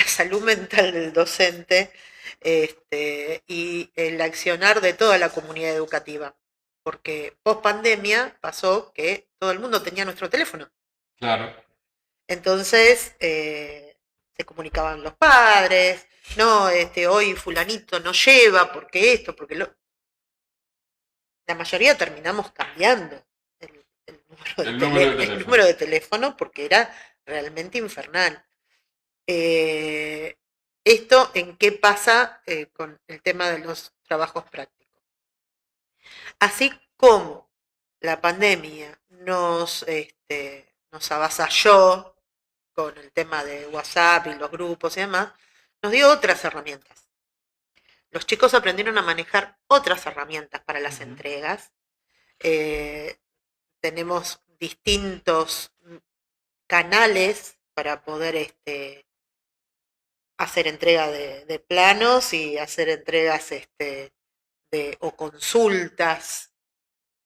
salud mental del docente y el accionar de toda la comunidad educativa. Porque post pandemia pasó que todo el mundo tenía nuestro teléfono. Claro. Entonces se comunicaban los padres, no, hoy fulanito no lleva porque esto, porque lo. La mayoría terminamos cambiando el número de teléfono porque era realmente infernal. ¿Esto en qué pasa con el tema de los trabajos prácticos? Así como la pandemia nos avasalló con el tema de WhatsApp y los grupos y demás, nos dio otras herramientas. Los chicos aprendieron a manejar otras herramientas para las entregas. Tenemos distintos canales para poder hacer entrega de planos y hacer entregas o consultas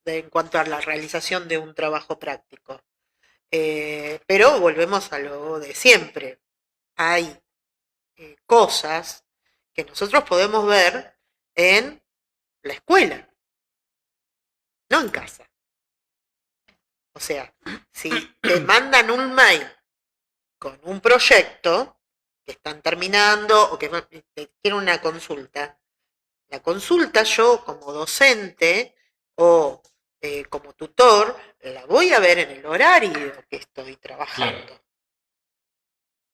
en cuanto a la realización de un trabajo práctico. Pero volvemos a lo de siempre. Hay cosas que nosotros podemos ver en la escuela, no en casa. O sea, si te mandan un mail con un proyecto que están terminando o que quieren una consulta, la consulta yo como docente o como tutor la voy a ver en el horario que estoy trabajando. Claro.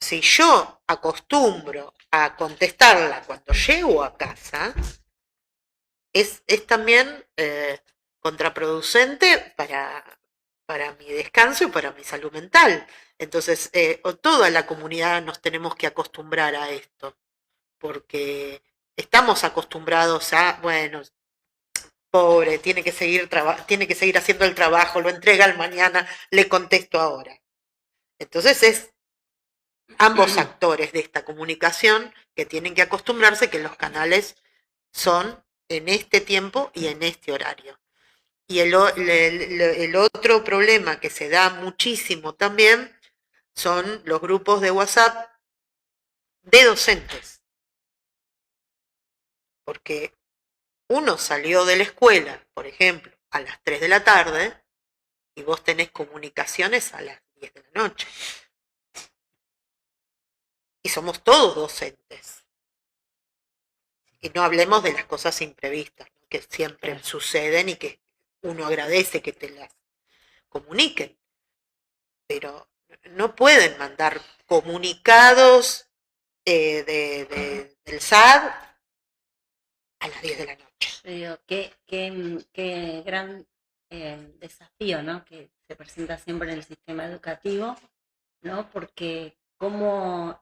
Si yo acostumbro a contestarla cuando llego a casa, es también contraproducente para mi descanso y para mi salud mental. Entonces, toda la comunidad nos tenemos que acostumbrar a esto, porque estamos acostumbrados a, bueno, pobre, tiene que seguir haciendo el trabajo, lo entrega el mañana, le contesto ahora. Entonces es ambos actores de esta comunicación que tienen que acostumbrarse que los canales son en este tiempo y en este horario. Y el otro problema que se da muchísimo también son los grupos de WhatsApp de docentes. Porque uno salió de la escuela, por ejemplo, a las 3 de la tarde y vos tenés comunicaciones a las 10 de la noche. Y somos todos docentes. Y no hablemos de las cosas imprevistas, ¿no? Que siempre suceden y que uno agradece que te las comuniquen. Pero no pueden mandar comunicados del SAD a las 10 de la noche. Yo digo, qué gran desafío, ¿no? Que se presenta siempre en el sistema educativo, ¿no? Porque cómo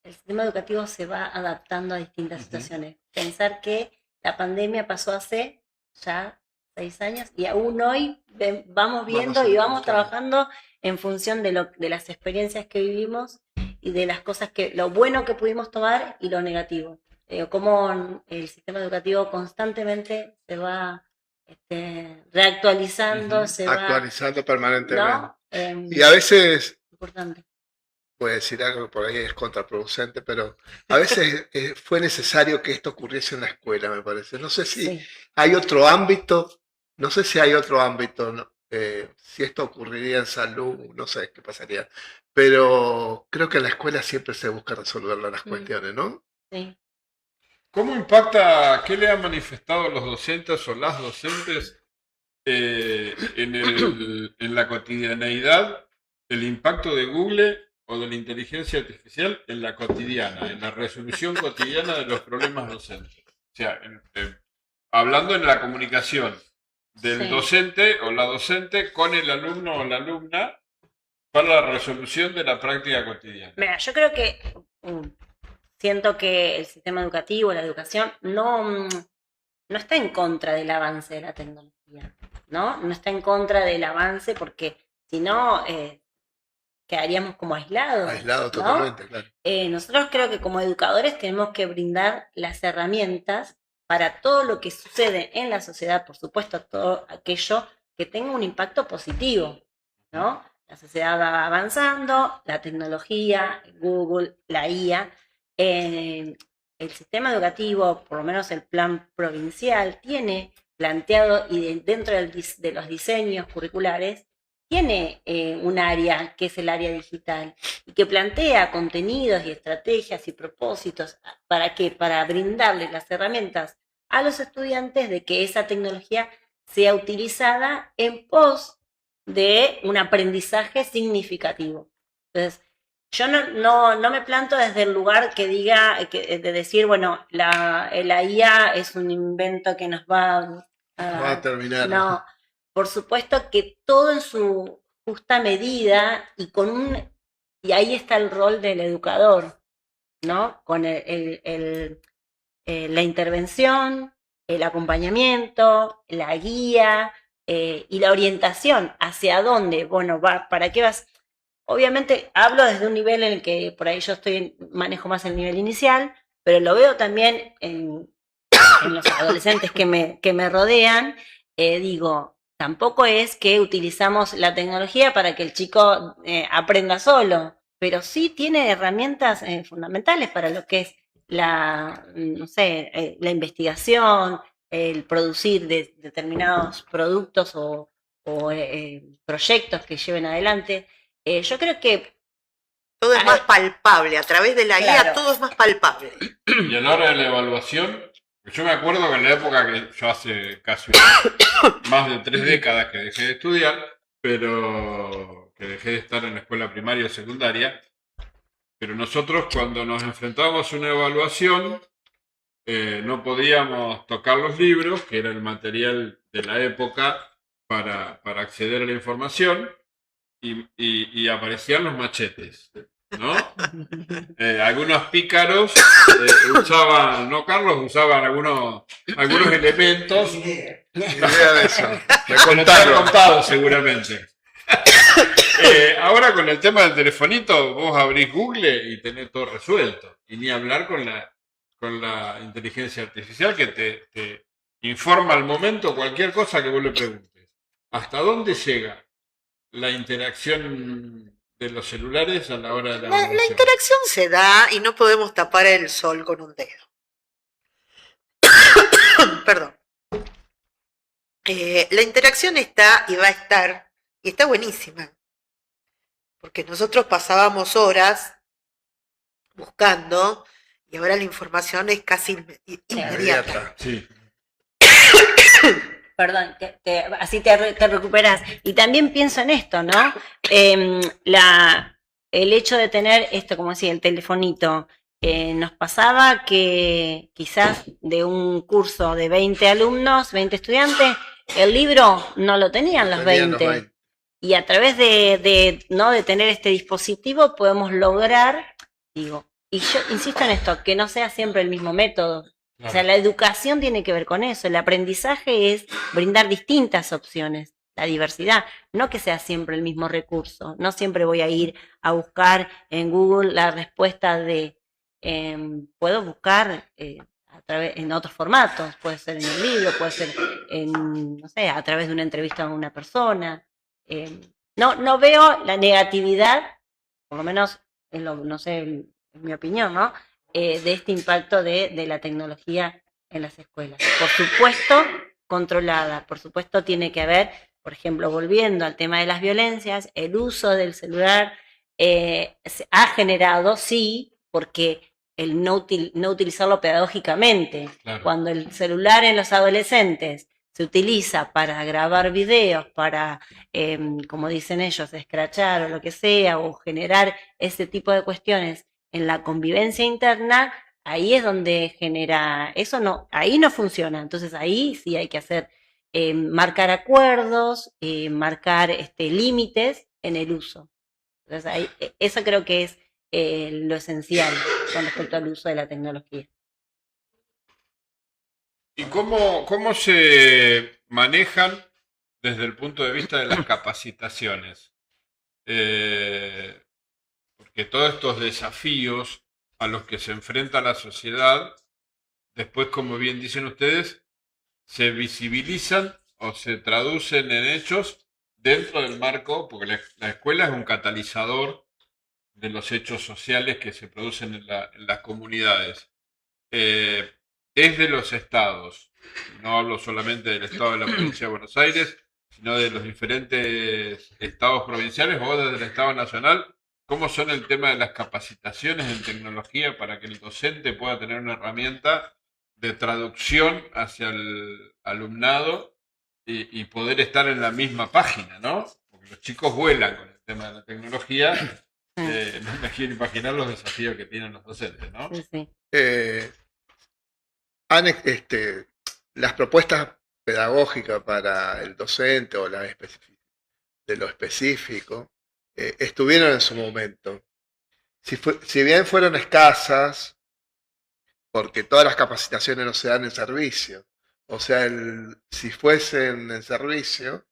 el sistema educativo se va adaptando a distintas situaciones. Pensar que la pandemia pasó hace ya 6 años y aún hoy vamos viendo y vamos trabajando en función de las experiencias que vivimos y de las cosas lo bueno que pudimos tomar y lo negativo. cómo el sistema educativo constantemente se va reactualizando, se va, Actualizando permanentemente. ¿no? Y a veces Importante. puede decir algo que por ahí es contraproducente, pero a veces fue necesario que esto ocurriese en la escuela, me parece. No sé si Sí. hay otro ámbito, no sé si hay otro ámbito, ¿no? Si esto ocurriría en salud, no sé qué pasaría, pero creo que en la escuela siempre se busca resolver las cuestiones, ¿no? Sí. ¿Cómo impacta, qué le han manifestado los docentes o las docentes en la cotidianeidad el impacto de Google o de la inteligencia artificial en la cotidiana, en la resolución cotidiana de los problemas docentes? O sea, hablando en la comunicación del Sí. docente o la docente con el alumno o la alumna para la resolución de la práctica cotidiana. Mira, yo creo que siento que el sistema educativo, la educación, no está en contra del avance de la tecnología, ¿no? No está en contra del avance porque si no quedaríamos como aislados. Aislado ¿no? totalmente, claro. Nosotros creo que como educadores tenemos que brindar las herramientas para todo lo que sucede en la sociedad, por supuesto, todo aquello que tenga un impacto positivo, ¿no? La sociedad va avanzando, la tecnología, Google, la IA, el sistema educativo, por lo menos el plan provincial, tiene planteado y dentro de los diseños curriculares, tiene un área que es el área digital y que plantea contenidos y estrategias y propósitos para qué, para brindarles las herramientas a los estudiantes de que esa tecnología sea utilizada en pos de un aprendizaje significativo. Entonces, yo no me planto desde el lugar que diga, de decir, bueno, la IA es un invento que nos va a terminar. No, por supuesto que todo en su justa medida y y ahí está el rol del educador, ¿no? Con la intervención, el acompañamiento, la guía y la orientación hacia dónde, bueno, para qué vas. Obviamente hablo desde un nivel en el que por ahí yo manejo más el nivel inicial, pero lo veo también en los adolescentes que me rodean, digo, tampoco es que utilizamos la tecnología para que el chico aprenda solo, pero sí tiene herramientas fundamentales para lo que es no sé, la investigación, el producir determinados productos o proyectos que lleven adelante. Yo creo que todo es más palpable, a través de la guía todo es más palpable. Y a la hora de la evaluación, yo me acuerdo que en la época que yo hace casi más de 3 décadas que dejé de estudiar, pero que dejé de estar en la escuela primaria o secundaria, pero nosotros cuando nos enfrentábamos a una evaluación no podíamos tocar los libros, que era el material de la época para acceder a la información, y aparecían los machetes, ¿no? Algunos pícaros usaban, no Carlos, usaban algunos elementos. Idea de eso. Me contaron contado seguramente. Ahora con el tema del telefonito, vos abrís Google y tenés todo resuelto. Y ni hablar con la inteligencia artificial que te informa al momento cualquier cosa que vos le preguntes. ¿Hasta dónde llega la interacción de los celulares a la hora de la interacción se da y no podemos tapar el sol con un dedo. Perdón. La interacción está y va a estar, y está buenísima, porque nosotros pasábamos horas buscando y ahora la información es casi inmediata. Sí. Perdón, así te recuperas. Y también pienso en esto, ¿no? El hecho de tener esto, como decía, el telefonito, nos pasaba que quizás de un curso de 20 alumnos, 20 estudiantes, el libro no lo tenían los 20. Y a través de tener este dispositivo podemos lograr, digo, y yo insisto en esto, que no sea siempre el mismo método. Claro. O sea, la educación tiene que ver con eso. El aprendizaje es brindar distintas opciones, la diversidad, no que sea siempre el mismo recurso. No siempre voy a ir a buscar en Google la respuesta de puedo buscar en otros formatos, puede ser en el libro, puede ser no sé, a través de una entrevista con una persona. No veo la negatividad, por lo menos, no sé, en mi opinión, ¿no? De este impacto de la tecnología en las escuelas. Por supuesto, controlada, por supuesto tiene que haber, por ejemplo, volviendo al tema de las violencias, el uso del celular ha generado, sí, porque el no utilizarlo pedagógicamente, Claro. cuando el celular en los adolescentes se utiliza para grabar videos, para, como dicen ellos, escrachar o lo que sea, o generar ese tipo de cuestiones en la convivencia interna, ahí es donde genera, eso no, ahí no funciona, entonces ahí sí hay que hacer, marcar acuerdos, marcar límites en el uso. Entonces ahí, eso creo que es lo esencial con respecto al uso de la tecnología. ¿Y cómo se manejan desde el punto de vista de las capacitaciones? Porque todos estos desafíos a los que se enfrenta la sociedad, después, como bien dicen ustedes, se visibilizan o se traducen en hechos dentro del marco, porque la escuela es un catalizador de los hechos sociales que se producen en las comunidades. Es de los estados, no hablo solamente del estado de la provincia de Buenos Aires, sino de los diferentes estados provinciales o desde el estado nacional, cómo son el tema de las capacitaciones en tecnología para que el docente pueda tener una herramienta de traducción hacia el alumnado y poder estar en la misma página, ¿no? Porque los chicos vuelan con el tema de la tecnología, no me quiero imaginar los desafíos que tienen los docentes, ¿no? Sí, sí. Las propuestas pedagógicas para el docente o de lo específico estuvieron en su momento. Si bien fueron escasas, porque todas las capacitaciones no se dan en servicio, o sea, si fuesen en servicio,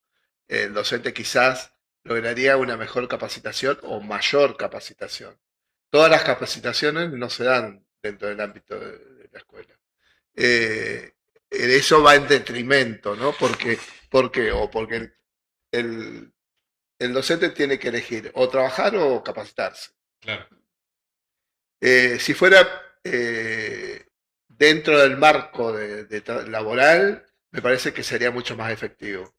el docente quizás lograría una mejor capacitación o mayor capacitación. Todas las capacitaciones no se dan dentro del ámbito de la escuela. Eso va en detrimento, ¿no? Porque el docente tiene que elegir o trabajar o capacitarse. Claro. Si fuera dentro del marco laboral, me parece que sería mucho más efectivo.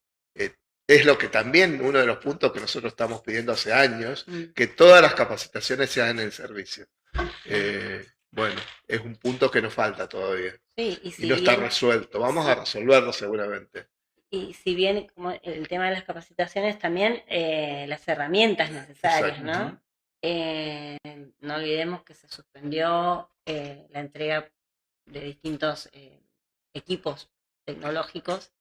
Es lo que también, uno de los puntos que nosotros estamos pidiendo hace años, que todas las capacitaciones se hagan en el servicio. Bueno, es un punto que nos falta todavía. Sí, y no está resuelto. Vamos a resolverlo seguramente. Y si bien como el tema de las capacitaciones, también las herramientas necesarias, Exacto. ¿no? No olvidemos que se suspendió la entrega de distintos equipos tecnológicos.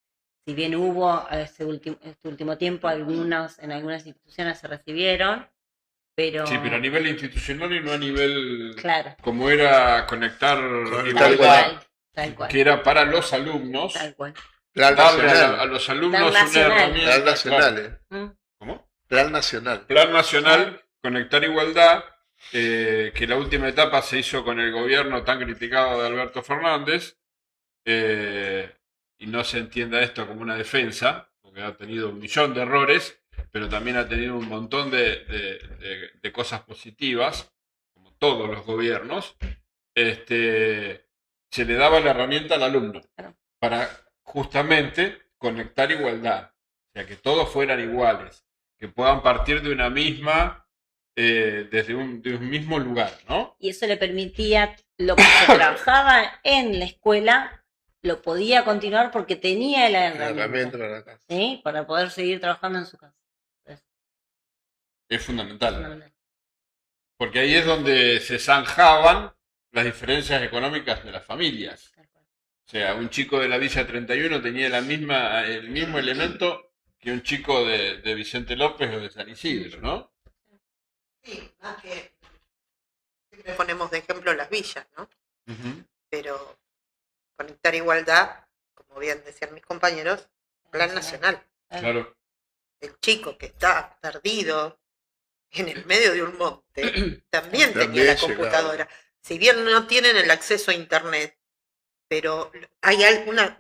Si bien hubo este último tiempo, en algunas instituciones se recibieron, pero... Sí, pero a nivel institucional y no a nivel... Claro. Como era conectar igualdad, tal cual. Que era para los alumnos. Tal cual. Plan darle nacional. a los alumnos Plan una herramienta. Plan nacional. Claro. ¿Cómo? Plan nacional. Plan nacional, conectar igualdad, que la última etapa se hizo con el gobierno tan criticado de Alberto Fernández, y no se entienda esto como una defensa, porque ha tenido 1 millón de errores, pero también ha tenido un montón de cosas positivas, como todos los gobiernos. Se le daba la herramienta al alumno para justamente conectar igualdad, o sea, que todos fueran iguales, que puedan partir de una misma, desde de un mismo lugar, ¿no? Y eso le permitía, lo que se trabajaba en la escuela, lo podía continuar porque tenía la herramienta para la casa. ¿sí? Para poder seguir trabajando en su casa. Entonces, es fundamental. Porque ahí es donde se zanjaban las diferencias económicas de las familias. O sea, un chico de la Villa 31 tenía el mismo elemento que un chico de Vicente López o de San Isidro, ¿no? Sí, más que siempre ponemos de ejemplo las villas, ¿no? Pero conectar igualdad, como bien decían mis compañeros, plan nacional. Claro. El chico que está perdido en el medio de un monte también tenía la computadora. si bien no tienen el acceso a Internet, pero hay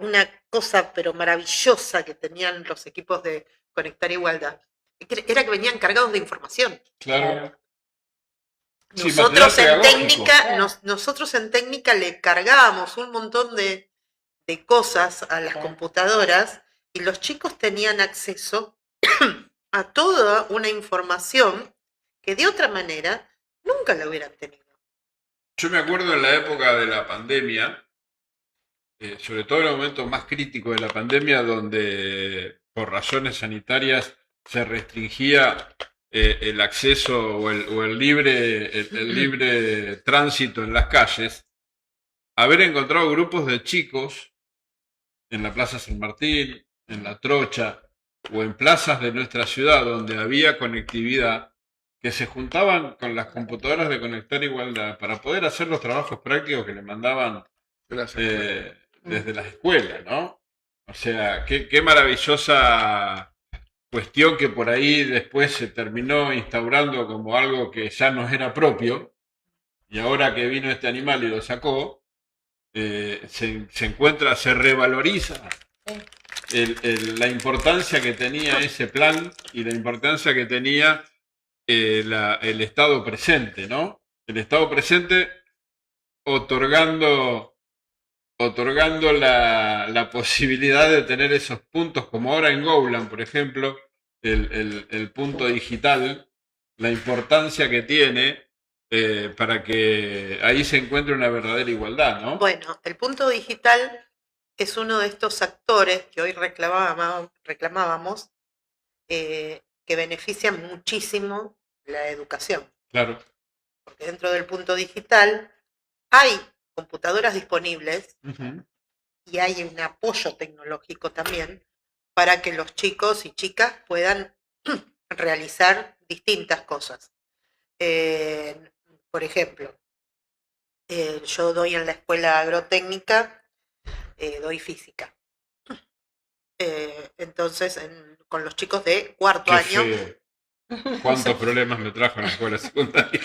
una cosa pero maravillosa que tenían los equipos de Conectar Igualdad, era que venían cargados de información. Claro. Sí, Nosotros material en pedagógico. técnica, nosotros en técnica le cargábamos un montón de cosas a las computadoras y los chicos tenían acceso a toda una información que de otra manera nunca la hubieran tenido. Yo me acuerdo en la época de la pandemia, sobre todo en el momento más crítico de la pandemia, donde por razones sanitarias se restringía el acceso o el libre tránsito en las calles, haber encontrado grupos de chicos en la Plaza San Martín, en La Trocha o en plazas de nuestra ciudad donde había conectividad, que se juntaban con las computadoras de Conectar Igualdad para poder hacer los trabajos prácticos que le mandaban desde las escuelas, ¿no? O sea, qué maravillosa cuestión que por ahí después se terminó instaurando como algo que ya nos era propio, y ahora que vino este animal y lo sacó, se encuentra, se revaloriza la importancia que tenía ese plan y la importancia que tenía el Estado presente, ¿no? El Estado presente otorgando la posibilidad de tener esos puntos, como ahora en Gowland, por ejemplo, el punto digital, la importancia que tiene para que ahí se encuentre una verdadera igualdad, ¿no? Bueno, el punto digital es uno de estos actores que hoy reclamábamos, que benefician muchísimo la educación. Claro. Porque dentro del punto digital hay computadoras disponibles y hay un apoyo tecnológico también para que los chicos y chicas puedan realizar distintas cosas. Por ejemplo, yo doy en la escuela agrotécnica, doy física. Entonces, con los chicos de cuarto año. ¿Cuántos problemas me trajo en la escuela secundaria?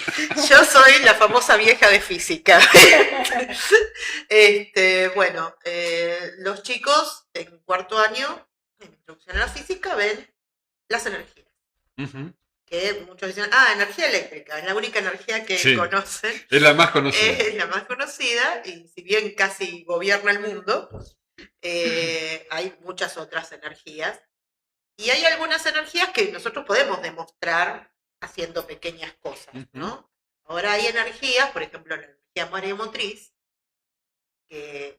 Yo soy la famosa vieja de física. Bueno, los chicos en cuarto año, en introducción a la física, ven las energías. Que muchos dicen, energía eléctrica, es la única energía que conocen. Es la más conocida. Es la más conocida, y si bien casi gobierna el mundo, hay muchas otras energías. Y hay algunas energías que nosotros podemos demostrar haciendo pequeñas cosas, ¿no? Ahora hay energías, por ejemplo, la energía mareomotriz, que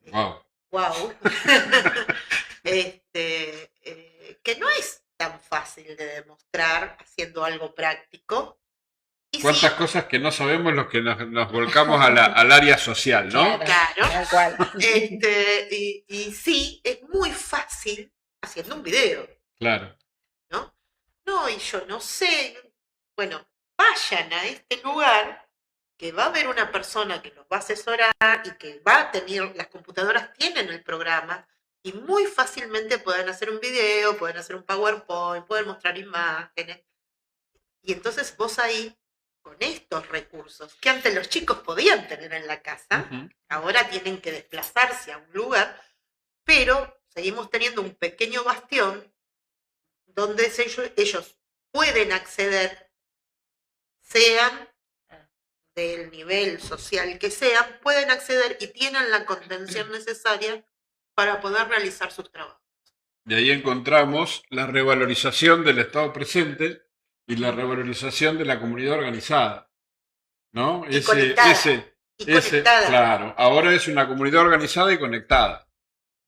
que no es tan fácil de demostrar haciendo algo práctico. Y ¿cuántas cosas que no sabemos los que nos volcamos al área social, ¿no? Claro. Y sí, es muy fácil haciendo un video. Claro. No, y yo no sé. Bueno, vayan a este lugar, que va a haber una persona que los va a asesorar y que va a tener, las computadoras tienen el programa y muy fácilmente pueden hacer un video, pueden hacer un PowerPoint, pueden mostrar imágenes. Y entonces vos ahí, con estos recursos que antes los chicos podían tener en la casa, ahora tienen que desplazarse a un lugar, pero seguimos teniendo un pequeño bastión donde ellos pueden acceder, sean del nivel social que sean, pueden acceder y tienen la contención necesaria para poder realizar sus trabajos. Y ahí encontramos la revalorización del Estado presente y la revalorización de la comunidad organizada, ¿no? Y conectada. Claro, ahora es una comunidad organizada y conectada,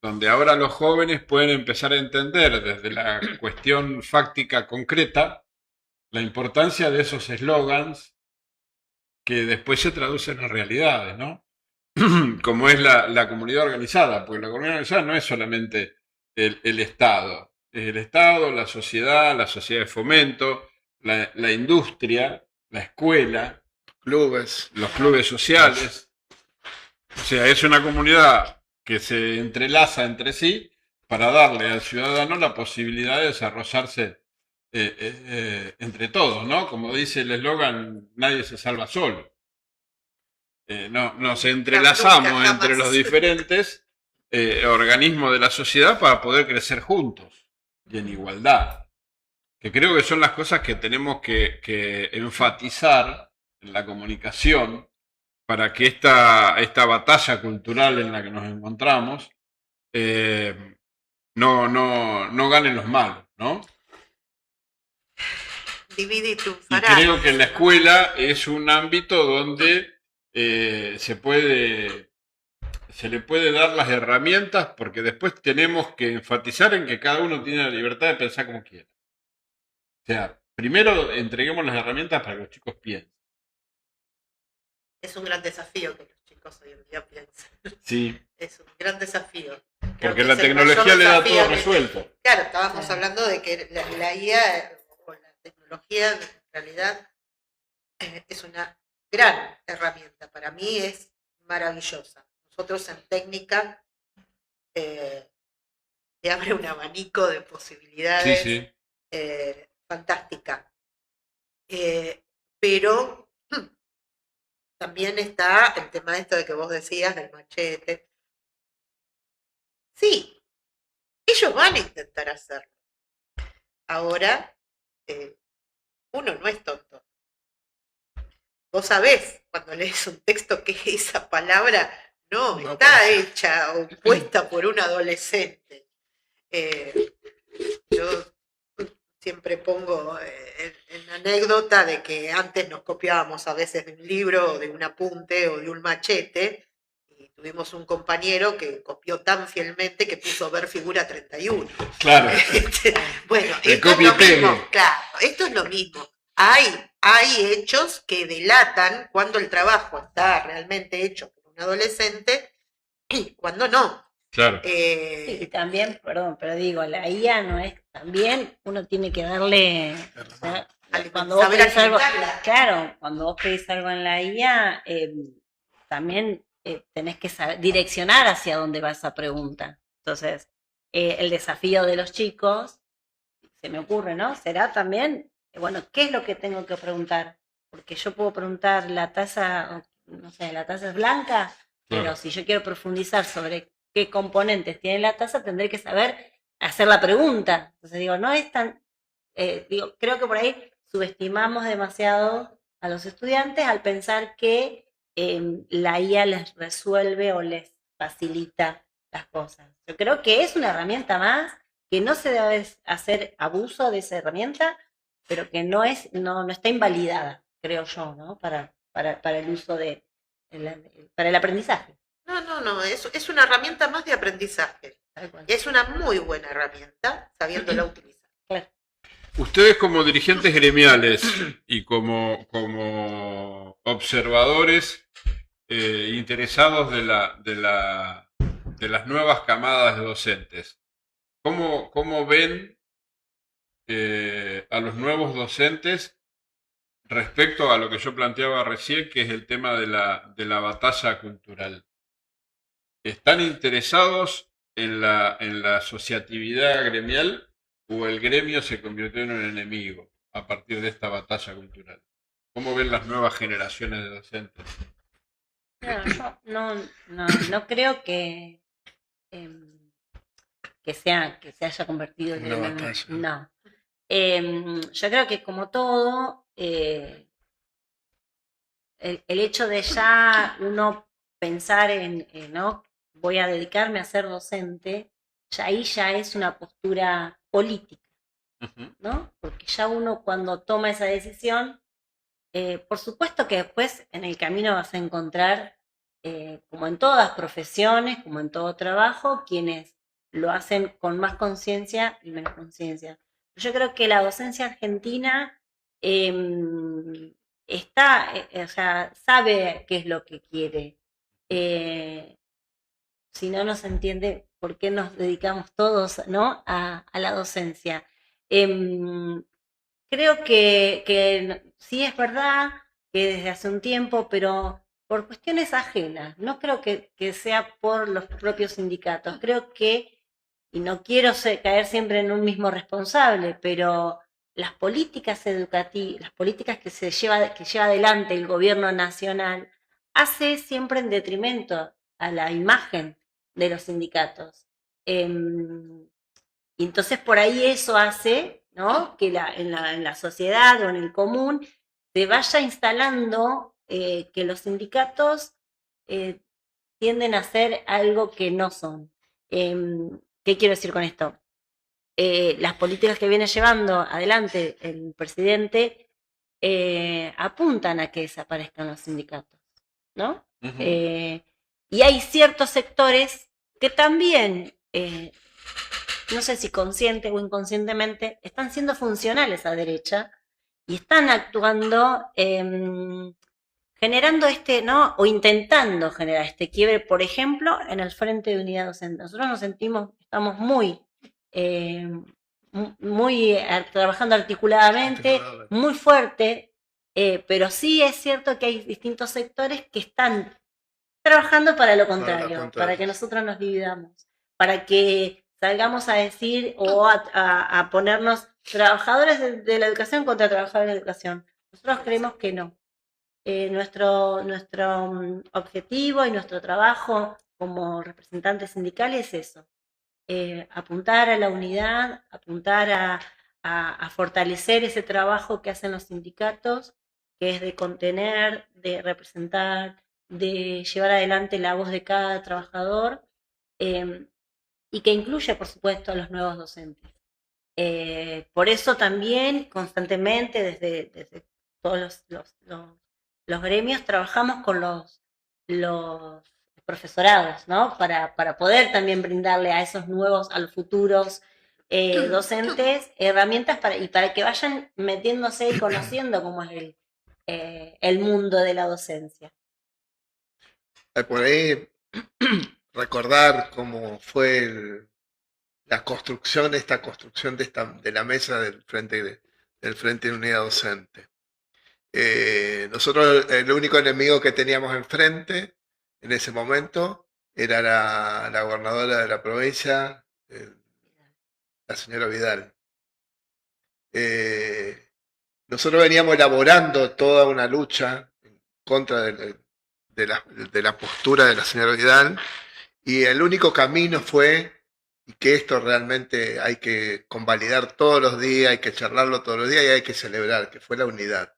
donde ahora los jóvenes pueden empezar a entender desde la cuestión fáctica concreta la importancia de esos eslogans que después se traducen en realidades, ¿no? Como es la comunidad organizada, porque la comunidad organizada no es solamente el Estado, es el Estado, la sociedad de fomento, la industria, la escuela, los clubes sociales. O sea, es una comunidad que se entrelaza entre sí para darle al ciudadano la posibilidad de desarrollarse entre todos, ¿no? Como dice el eslogan, nadie se salva solo. nos entrelazamos Nunca, entre jamás. los diferentes organismos de la sociedad para poder crecer juntos y en igualdad. Que creo que son las cosas que tenemos que enfatizar en la comunicación para que esta batalla cultural en la que nos encontramos no ganen los malos, ¿no? Divide y Y triunfará. creo que en la escuela es un ámbito donde se le puede dar las herramientas, porque después tenemos que enfatizar en que cada uno tiene la libertad de pensar como quiera. O sea, primero entreguemos las herramientas para que los chicos piensen. Es un gran desafío que los chicos hoy en día piensen. Sí, Es un gran desafío. Creo porque que la es el tecnología mayor le da desafío todo que- resuelto. Claro, estábamos Claro. hablando de que la IA o la tecnología en realidad es una gran herramienta. Para mí es maravillosa. Nosotros en técnica te abre un abanico de Sí, posibilidades sí. fantástica. Pero también está el tema esto de que vos decías del machete. Sí, ellos van a intentar hacerlo. Ahora, uno no es tonto. Vos sabés cuando lees un texto que esa palabra no No está aparece. hecha o puesta por un adolescente. Yo siempre pongo en anécdota de que antes nos copiábamos a veces de un libro o de un apunte o de un machete y tuvimos un compañero que copió tan fielmente que puso ver figura 31. Claro. Bueno, El esto es copia y lo mismo, pegue. claro, esto es lo mismo. Hay hechos que delatan cuando el trabajo está realmente hecho por un adolescente y cuando no. Claro. Sí, y también, perdón, pero digo, la IA no es, también uno tiene que darle, o sea, cuando vos Saber pedís algo, alimentarla. claro, cuando vos pedís algo en la IA, también tenés que saber, direccionar hacia dónde va esa pregunta. Entonces, el desafío de los chicos, se me ocurre, ¿no? Será también, bueno, ¿qué es lo que tengo que preguntar? Porque yo puedo preguntar la taza, no sé, la taza es blanca, pero Claro. si yo quiero profundizar sobre qué componentes tiene la taza, tendré que saber hacer la pregunta. Entonces digo, no es tan, digo, creo que por ahí subestimamos demasiado a los estudiantes al pensar que la IA les resuelve o les facilita las cosas. Yo creo que es una herramienta más, que no se debe hacer abuso de esa herramienta, pero que no está invalidada, creo yo, ¿no? Para el uso para el aprendizaje. No, es una herramienta más de aprendizaje. Tal cual. Es una muy buena herramienta, sabiéndola utilizar. Claro. Ustedes como dirigentes gremiales y como observadores interesados de las nuevas camadas de docentes, ¿cómo ven a los nuevos docentes respecto a lo que yo planteaba recién, que es el tema de la batalla cultural? ¿Están interesados en la asociatividad gremial o el gremio se convirtió en un enemigo a partir de esta batalla cultural? ¿Cómo ven las nuevas generaciones de docentes? No, yo no creo que se haya convertido en Una un- batalla. No. Yo creo que como todo, el hecho de ya uno pensar ¿no? Voy a dedicarme a ser docente, ya ahí ya es una postura política, Ujú. ¿no? Porque ya uno cuando toma esa decisión, por supuesto que después en el camino vas a encontrar, como en todas profesiones, como en todo trabajo, quienes lo hacen con más conciencia y menos conciencia. Yo creo que la docencia argentina está, o sea, sabe qué es lo que quiere. Si no nos entiende por qué nos dedicamos todos, ¿no? a la docencia. Creo que sí es verdad que desde hace un tiempo, pero por cuestiones ajenas, no creo que sea por los propios sindicatos, creo que, y no quiero caer siempre en un mismo responsable, pero las políticas educativas, las políticas que lleva adelante el gobierno nacional, hace siempre en detrimento a la imagen de los sindicatos. Y entonces por ahí eso hace, ¿no?, que en la sociedad o en el común se vaya instalando que los sindicatos tienden a ser algo que no son. ¿Qué quiero decir con esto? Las políticas que viene llevando adelante el presidente apuntan a que desaparezcan los sindicatos, ¿no? Y hay ciertos sectores que también, no sé si consciente o inconscientemente, están siendo funcionales a derecha y están actuando, generando ¿no?, o intentando generar este quiebre, por ejemplo, en el Frente de Unidad Docente. Nosotros nos sentimos, estamos muy trabajando articuladamente, muy fuerte, pero sí es cierto que hay distintos sectores que están trabajando para lo contrario, para que nosotros nos dividamos, para que salgamos a decir o a ponernos trabajadores de la educación contra trabajadores de la educación. Nosotros creemos que no. Nuestro objetivo y nuestro trabajo como representantes sindicales es eso. Apuntar a la unidad, apuntar a fortalecer ese trabajo que hacen los sindicatos, que es de contener, de representar, de llevar adelante la voz de cada trabajador, y que incluye, por supuesto, a los nuevos docentes. Por eso también, constantemente, desde todos los gremios, trabajamos con los profesorados, ¿no? Para poder también brindarle a esos nuevos, a los futuros docentes, herramientas para que vayan metiéndose y conociendo cómo es el mundo de la docencia. Por ahí recordar cómo fue la construcción de la mesa del Frente de Unidad Docente. Nosotros el único enemigo que teníamos enfrente en ese momento era la gobernadora de la provincia, la señora Vidal. Nosotros veníamos elaborando toda una lucha en contra de la postura de la señora Vidal, y el único camino fue, y que esto realmente hay que convalidar todos los días, hay que charlarlo todos los días y hay que celebrar, que fue la unidad.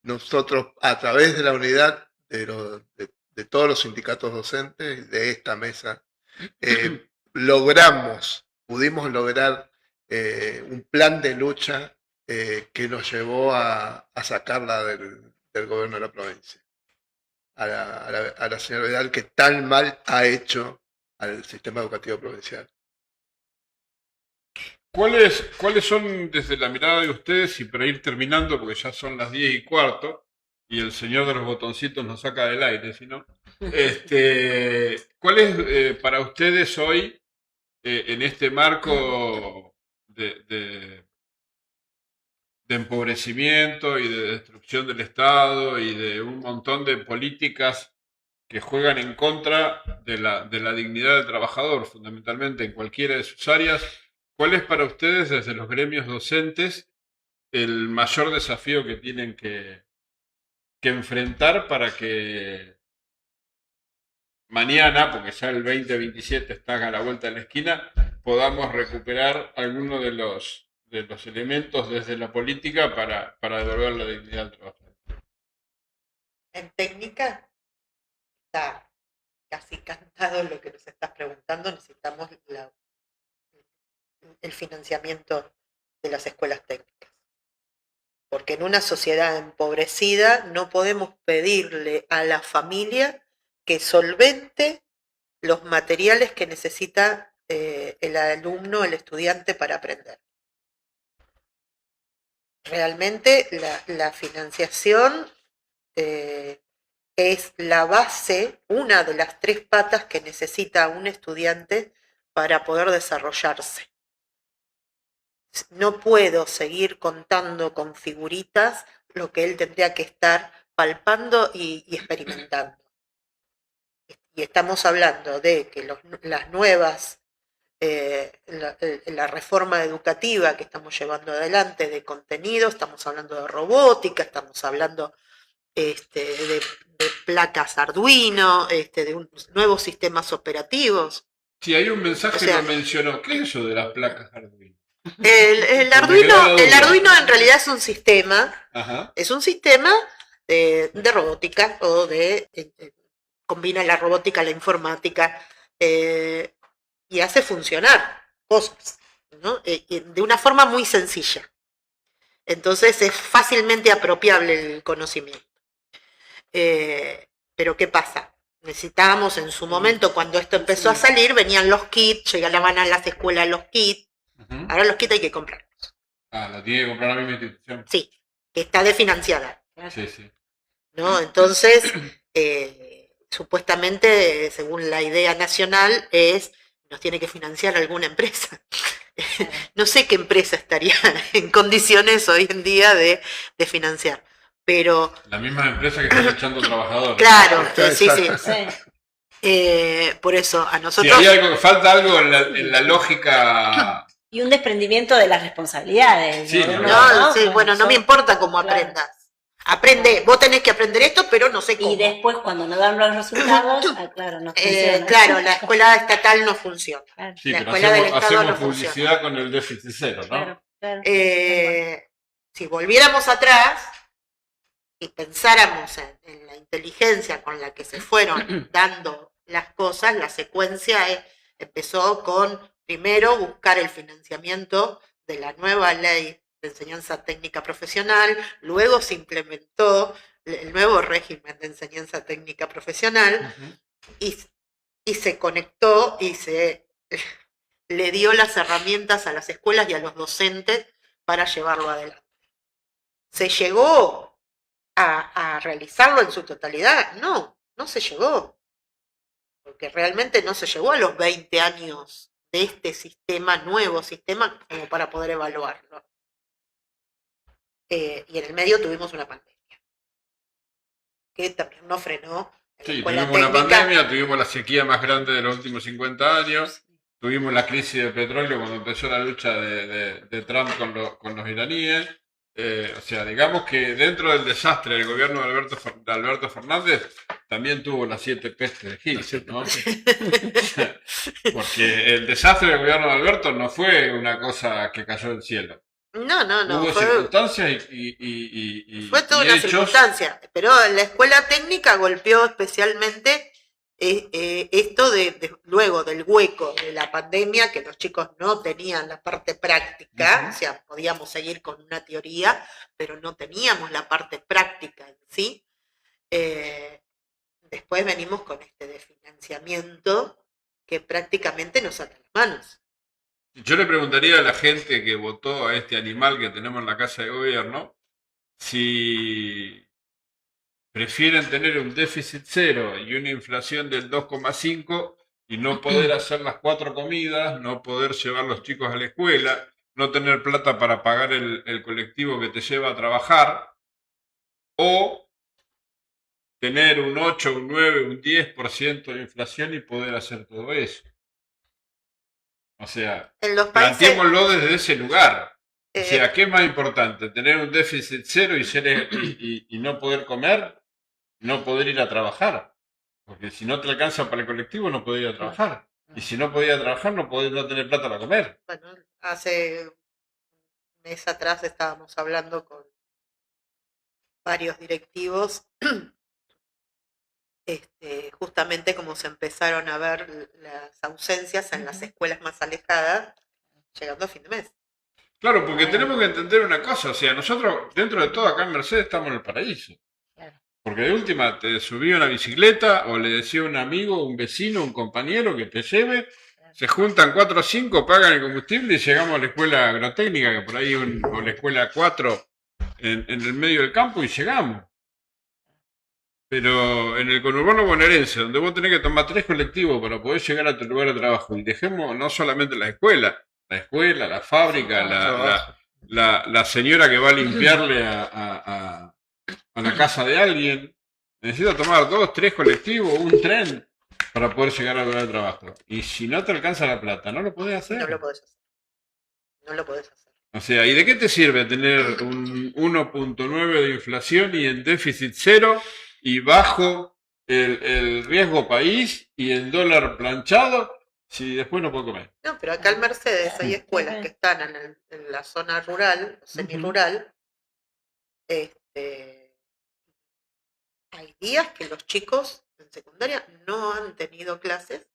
Nosotros, a través de la unidad de todos los sindicatos docentes, de esta mesa, pudimos lograr un plan de lucha que nos llevó a sacarla del gobierno de la provincia, a la señora Vidal, que tan mal ha hecho al sistema educativo provincial. ¿Cuáles son, desde la mirada de ustedes, y para ir terminando, porque ya son las 10:15 y el señor de los botoncitos nos saca del aire, si no? ¿Cuál es para ustedes hoy, en este marco de empobrecimiento y de destrucción del Estado y de un montón de políticas que juegan en contra de la dignidad del trabajador, fundamentalmente en cualquiera de sus áreas? ¿Cuál es para ustedes, desde los gremios docentes, el mayor desafío que tienen que enfrentar para que mañana, porque ya el 2027 está a la vuelta de la esquina, podamos recuperar algunos de los elementos desde la política para devolver la dignidad al trabajador? En técnica está casi cantado lo que nos estás preguntando. Necesitamos el financiamiento de las escuelas técnicas, porque en una sociedad empobrecida no podemos pedirle a la familia que solvente los materiales que necesita el alumno, el estudiante, para aprender. Realmente la financiación es la base, una de las 3 patas que necesita un estudiante para poder desarrollarse. No puedo seguir contando con figuritas lo que él tendría que estar palpando y experimentando. Y estamos hablando de que las nuevas, la reforma educativa que estamos llevando adelante de contenido, estamos hablando de robótica, estamos hablando de placas Arduino, de nuevos sistemas operativos. Sí, hay un mensaje O sea, que mencionó. ¿Qué es eso de las placas Arduino? El Me quedó la Arduino duda. en realidad es un sistema Ajá. de robótica o combina la robótica, la informática y hace funcionar cosas, ¿no? Y de una forma muy sencilla. Entonces es fácilmente apropiable el conocimiento. Pero ¿qué pasa? Necesitábamos en su momento, cuando esto empezó a salir, venían los kits, llegaban a las escuelas los kits. Ujú. Ahora los kits hay que comprar. Lo tiene que comprar la misma institución. Sí, que está desfinanciada, Sí, sí. ¿no? Entonces, supuestamente, según la idea nacional, nos tiene que financiar alguna empresa. No sé qué empresa estaría en condiciones hoy en día de financiar, pero La misma empresa que está echando trabajadores. claro, sí, sí. Sí. Por eso, a Sí, nosotros... hay algo, falta algo en la lógica. Y un desprendimiento de las responsabilidades. Sí, ¿no? No, sí, bueno, no Son- me importa cómo claro. aprendas. Aprende, vos tenés que aprender esto, pero no sé cómo. Y después, cuando no dan los resultados, claro, no funciona. Claro, la escuela estatal no funciona. Claro, Sí, La pero escuela del hacemos, Estado hacemos no publicidad funciona. con el déficit cero, ¿no? claro, claro. Si volviéramos atrás y pensáramos en la inteligencia con la que se fueron dando las cosas, la secuencia empezó con, primero, buscar el financiamiento de la nueva ley de enseñanza técnica profesional, luego se implementó el nuevo régimen de enseñanza técnica profesional Ujú. y se conectó y se le dio las herramientas a las escuelas y a los docentes para llevarlo adelante. ¿Se llegó a realizarlo en su totalidad? No, no se llegó. Porque realmente no se llegó a los 20 años de este sistema, nuevo sistema, como para poder evaluarlo. Y en el medio tuvimos una pandemia, que también nos frenó. En la Sí, escuela tuvimos una técnica. pandemia, tuvimos la sequía más grande de los últimos 50 años, tuvimos la crisis de petróleo cuando empezó la lucha de Trump con los iraníes. O sea, digamos que dentro del desastre del gobierno de Alberto Fernández también tuvo las 7 pestes de Egipto, ¿no? Porque el desastre del gobierno de Alberto no fue una cosa que cayó del cielo. No, Hubo circunstancias y fue toda y una hechos. circunstancia, pero la escuela técnica golpeó especialmente esto luego del hueco de la pandemia, que los chicos no tenían la parte práctica, Ujú. o sea, podíamos seguir con una teoría, pero no teníamos la parte práctica en sí. Después venimos con este desfinanciamiento que prácticamente nos ata las manos. Yo le preguntaría a la gente que votó a este animal que tenemos en la Casa de Gobierno si prefieren tener un déficit cero y una inflación del 2,5 y no poder hacer las 4 comidas, no poder llevar los chicos a la escuela, no tener plata para pagar el colectivo que te lleva a trabajar, o tener un 8, un 9, un 10% de inflación y poder hacer todo eso. O sea, En los países, planteémoslo desde ese lugar. O eh, sea, ¿qué es más importante? ¿Tener un déficit cero y no poder comer? ¿No poder ir a trabajar? Porque si no te alcanza para el colectivo, no podés ir a trabajar. Y si no podés ir a trabajar, no podés no tener plata para comer. bueno, hace un mes atrás estábamos hablando con varios directivos, justamente como se empezaron a ver las ausencias en las escuelas más alejadas, llegando a fin de mes. Claro, porque tenemos que entender una cosa. O sea, nosotros, dentro de todo, acá en Mercedes estamos en el paraíso. Claro. Porque de última te subí a una bicicleta o le decía a un amigo, un vecino, un compañero que te lleve, se juntan 4 o 5, pagan el combustible y llegamos a la escuela agrotécnica, que por ahí, o la escuela 4 en el medio del campo y llegamos. Pero en el conurbano bonaerense, donde vos tenés que tomar 3 colectivos para poder llegar a tu lugar de trabajo, y dejemos no solamente la escuela, la fábrica, la señora que va a limpiarle a la casa de alguien, necesita tomar 2, 3 colectivos, un tren para poder llegar al lugar de trabajo. Y si no te alcanza la plata, no lo podés hacer. No lo podés hacer. No lo podés hacer. O sea, ¿y de qué te sirve tener un 1.9 de inflación y en déficit cero y bajo el riesgo país y el dólar planchado si después no puedo comer? No, pero acá en Mercedes hay escuelas que están en la zona rural, semirural. Hay días que los chicos en secundaria no han tenido clases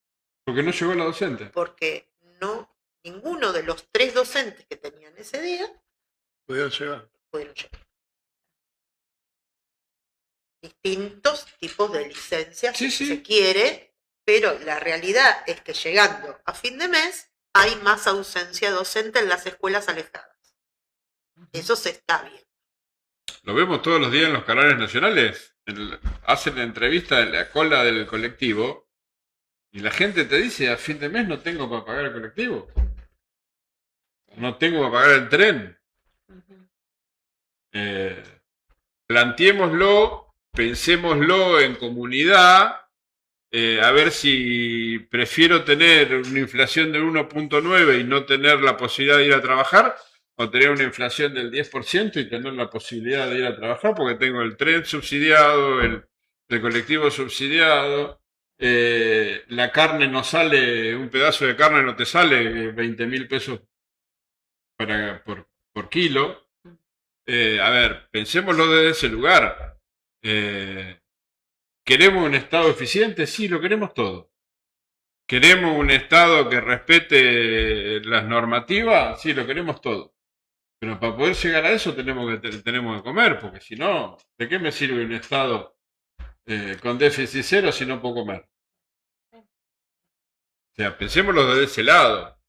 Porque no llegó la docente. porque ninguno de los 3 docentes que tenían ese día Pudieron llegar. pudieron llegar. Distintos tipos de licencias, Sí, si sí. se quiere, pero la realidad es que llegando a fin de mes hay más ausencia docente en las escuelas alejadas. Eso se está viendo. Lo vemos todos los días en los canales nacionales. Hacen la entrevista en la cola del colectivo y la gente te dice, a fin de mes no tengo para pagar el colectivo. No tengo para pagar el tren. Planteémoslo, pensémoslo en comunidad, a ver si prefiero tener una inflación del 1.9 y no tener la posibilidad de ir a trabajar, o tener una inflación del 10% y tener la posibilidad de ir a trabajar porque tengo el tren subsidiado, el colectivo subsidiado, la carne no sale, un pedazo de carne no te sale 20.000 pesos por kilo. A ver, pensémoslo desde ese lugar. ¿Queremos un Estado eficiente? Sí, lo queremos todo. ¿Queremos un Estado que respete las normativas? Sí, lo queremos todo. Pero para poder llegar a eso tenemos que comer, porque si no, ¿de qué me sirve un Estado con déficit cero si no puedo comer? O sea, pensémoslo desde ese lado.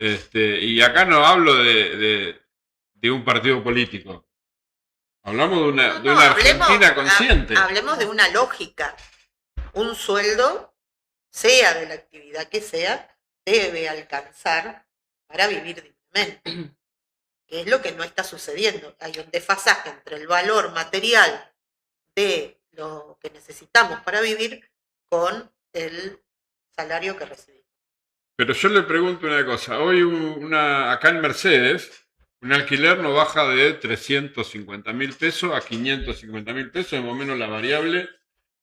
Y acá no hablo de un partido político. Hablamos de una Argentina consciente. Hablemos de una lógica. Un sueldo, sea de la actividad que sea, debe alcanzar para vivir dignamente. Que es lo que no está sucediendo. Hay un desfasaje entre el valor material de lo que necesitamos para vivir con el salario que recibimos. Pero yo le pregunto una cosa. Hoy acá en Mercedes, un alquiler no baja de 350.000 pesos a 550.000 pesos, más o menos la variable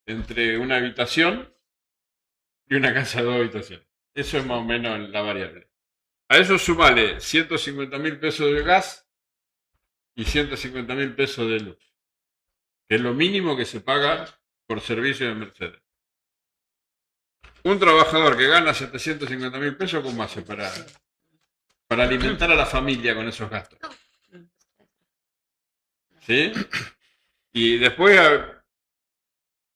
entre una habitación y una casa de 2 habitaciones. Eso es más o menos la variable. A eso sumale 150.000 pesos de gas y 150.000 pesos de luz, que es lo mínimo que se paga por servicio de Mercedes. Un trabajador que gana 750.000 pesos, ¿cómo hace para alimentar a la familia con esos gastos? ¿Sí? Y después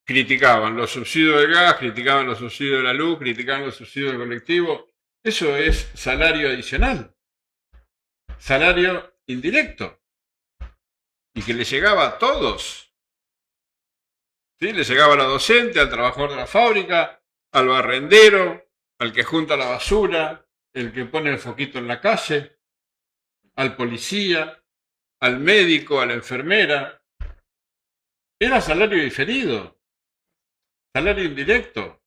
criticaban los subsidios del gas, criticaban los subsidios de la luz, criticaban los subsidios del colectivo. Eso es salario adicional, salario indirecto, y que le llegaba a todos. ¿Sí? Le llegaba a la docente, al trabajador de la fábrica, al barrendero, al que junta la basura, el que pone el foquito en la calle, al policía, al médico, a la enfermera. Era salario diferido, salario indirecto,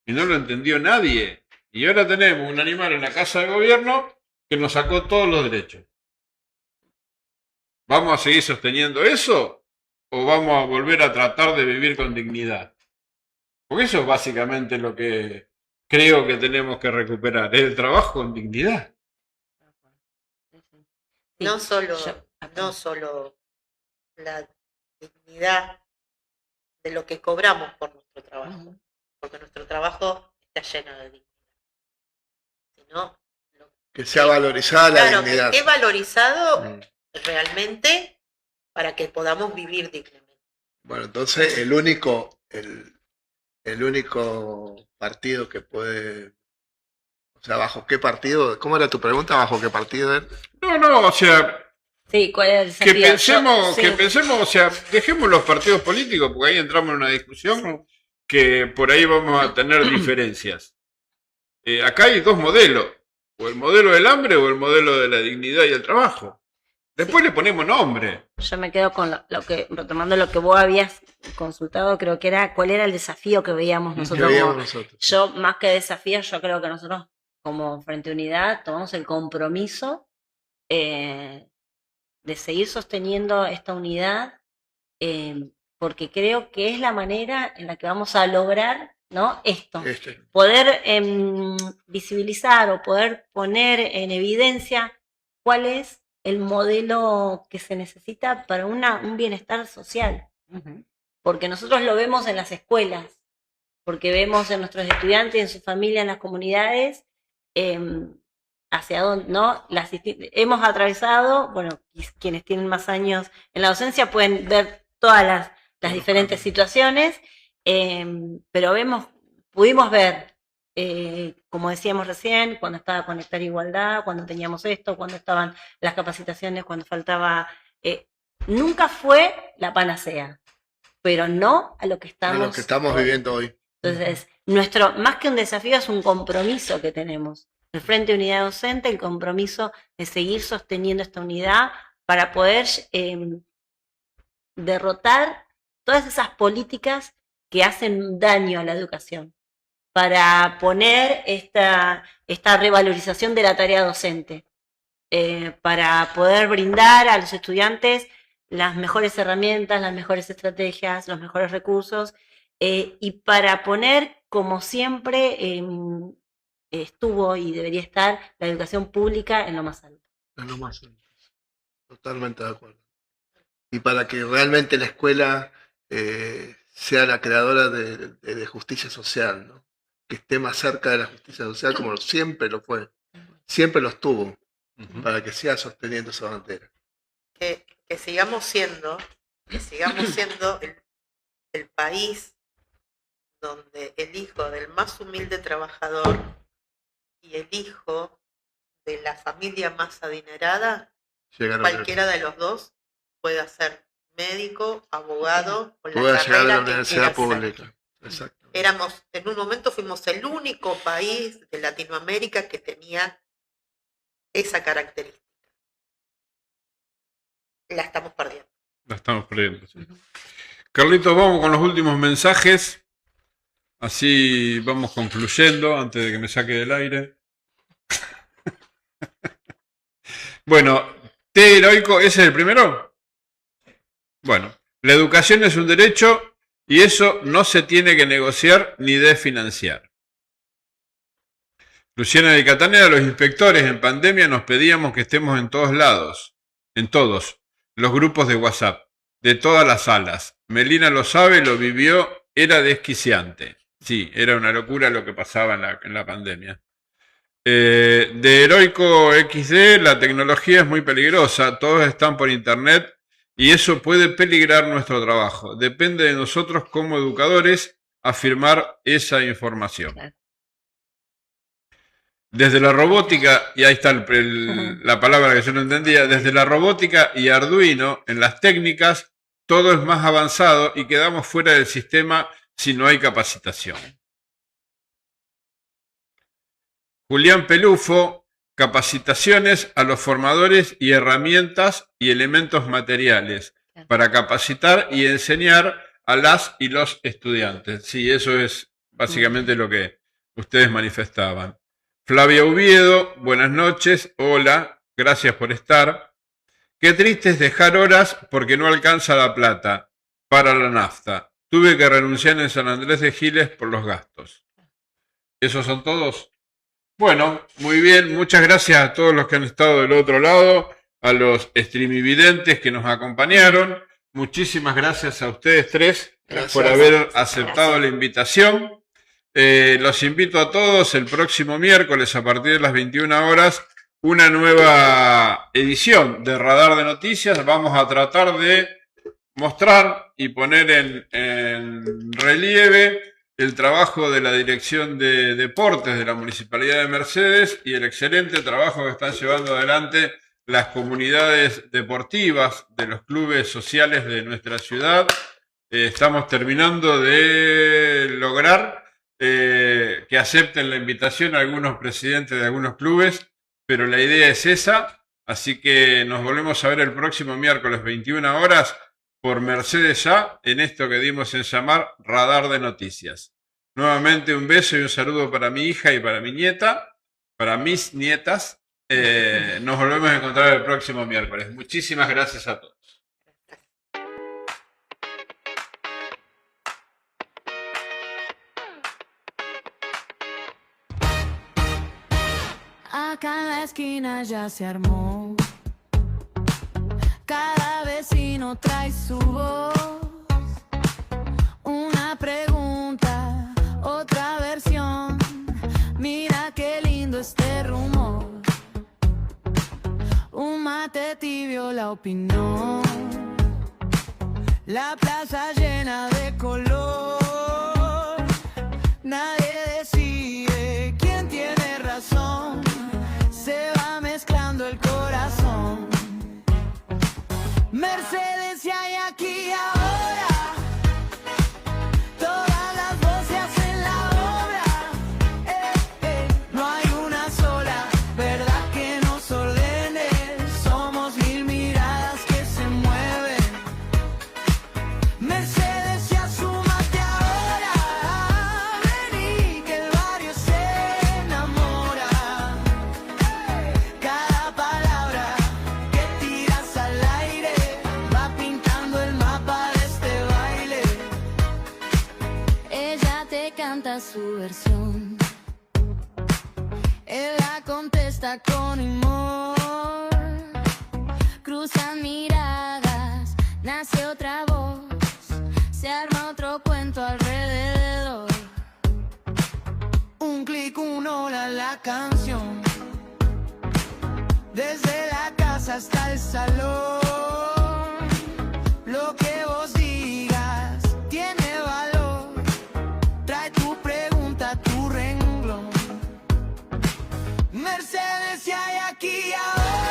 y no lo entendió nadie. Y ahora tenemos un animal en la casa de gobierno que nos sacó todos los derechos. ¿Vamos a seguir sosteniendo eso o vamos a volver a tratar de vivir con dignidad? Porque eso es básicamente lo que creo que tenemos que recuperar, el trabajo con dignidad. No solo la dignidad de lo que cobramos por nuestro trabajo, porque nuestro trabajo está lleno de dignidad, sino que sea valorizada la dignidad. Que esté valorizado realmente para que podamos vivir dignamente. Bueno, entonces el único partido que puede, o sea, ¿bajo qué partido? ¿Cómo era tu pregunta? ¿Bajo qué partido? No, o sea, sí, ¿cuál es el desafío? Que pensemos, o sea, dejemos los partidos políticos, porque ahí entramos en una discusión que por ahí vamos a tener diferencias. Acá hay dos modelos, o el modelo del hambre o el modelo de la dignidad y el trabajo. Después le ponemos nombre. Yo me quedo con retomando lo que vos habías consultado, creo que era cuál era el desafío que veíamos nosotros. Yo, más que desafío, yo creo que nosotros como Frente Unidad tomamos el compromiso de seguir sosteniendo esta unidad, porque creo que es la manera en la que vamos a lograr, ¿no?, esto, poder visibilizar o poder poner en evidencia cuál es el modelo que se necesita para un bienestar social. Porque nosotros lo vemos en las escuelas, porque vemos en nuestros estudiantes, en sus familias, en las comunidades, hacia dónde, ¿no? Hemos atravesado, bueno, quienes tienen más años en la docencia pueden ver todas las diferentes situaciones, pero pudimos ver, como decíamos recién, cuando estaba Conectar Igualdad, cuando teníamos esto, cuando estaban las capacitaciones, cuando faltaba... nunca fue la panacea, pero no a lo que estamos viviendo hoy. Entonces, más que un desafío, es un compromiso que tenemos. El Frente de Unidad Docente, el compromiso de seguir sosteniendo esta unidad para poder derrotar todas esas políticas que hacen daño a la educación, para poner esta revalorización de la tarea docente, para poder brindar a los estudiantes las mejores herramientas, las mejores estrategias, los mejores recursos, y para poner, como siempre estuvo y debería estar, la educación pública en lo más alto. En lo más alto. Totalmente de acuerdo. Y para que realmente la escuela sea la creadora de justicia social, ¿no? Que esté más cerca de la justicia social como siempre lo fue, siempre lo estuvo, para que siga sosteniendo esa bandera. Que sigamos siendo el país donde el hijo del más humilde trabajador y el hijo de la familia más adinerada, cualquiera de los dos pueda ser médico, abogado, o pueda llegar a la universidad pública. Exacto. En un momento fuimos el único país de Latinoamérica que tenía esa característica. La estamos perdiendo. La estamos perdiendo, sí. Carlitos, vamos con los últimos mensajes. Así vamos concluyendo antes de que me saque del aire. Bueno, té heroico, ¿ese es el primero? Bueno, la educación es un derecho y eso no se tiene que negociar ni desfinanciar. Luciana de Catanera, los inspectores en pandemia nos pedíamos que estemos en todos lados, en todos los grupos de WhatsApp, de todas las salas. Melina lo sabe, lo vivió, era desquiciante. Sí, era una locura lo que pasaba en la pandemia. De Heroico XD, la tecnología es muy peligrosa, todos están por internet y eso puede peligrar nuestro trabajo. Depende de nosotros como educadores afirmar esa información. Desde la robótica, y ahí está la palabra que yo no entendía, desde la robótica y Arduino, en las técnicas, todo es más avanzado y quedamos fuera del sistema si no hay capacitación. Julián Pelufo, capacitaciones a los formadores y herramientas y elementos materiales para capacitar y enseñar a las y los estudiantes. Sí, eso es básicamente lo que ustedes manifestaban. Flavia Oviedo, buenas noches, hola, gracias por estar. Qué triste es dejar horas porque no alcanza la plata para la nafta. Tuve que renunciar en San Andrés de Giles por los gastos. ¿Esos son todos? Bueno, muy bien, muchas gracias a todos los que han estado del otro lado, a los streamividentes que nos acompañaron. Muchísimas gracias a ustedes tres por haber aceptado la invitación. Los invito a todos el próximo miércoles a partir de las 21 horas, una nueva edición de Radar de Noticias. Vamos a tratar de mostrar y poner en relieve el trabajo de la Dirección de Deportes de la Municipalidad de Mercedes y el excelente trabajo que están llevando adelante las comunidades deportivas de los clubes sociales de nuestra ciudad. Estamos terminando de lograr que acepten la invitación a algunos presidentes de algunos clubes, pero la idea es esa, así que nos volvemos a ver el próximo miércoles 21 horas por Mercedes Ya, en esto que dimos en llamar Radar de Noticias. Nuevamente un beso y un saludo para mi hija y para mi nieta, para mis nietas, Nos volvemos a encontrar el próximo miércoles. Muchísimas gracias a todos. Acá en la esquina ya se armó. Cada vecino trae su voz. Una pregunta, otra versión. Mira qué lindo este rumor. Un mate tibio, la opinión. La plaza llena de color. Nadie decide quién tiene razón. Se va mezclando el corazón. Mercedes, y hay aquí ahora. Todas las voces hacen la obra. No hay una sola verdad que nos ordene. Somos mil miradas que se mueven. Mercedes, ya súmate ahora. Vení que el barrio se enamora. Cada palabra que tiras al aire va pintando el mapa de este baile. Ella te canta su versión. Él la contesta con humor. Cruzan miradas, nace otra voz. Se arma otro cuento alrededor. Un clic, un hola, la canción. Desde la casa hasta el salón. Lo que vos digas tiene valor. Trae tu pregunta, tu renglón. Mercedes, y hay aquí ahora.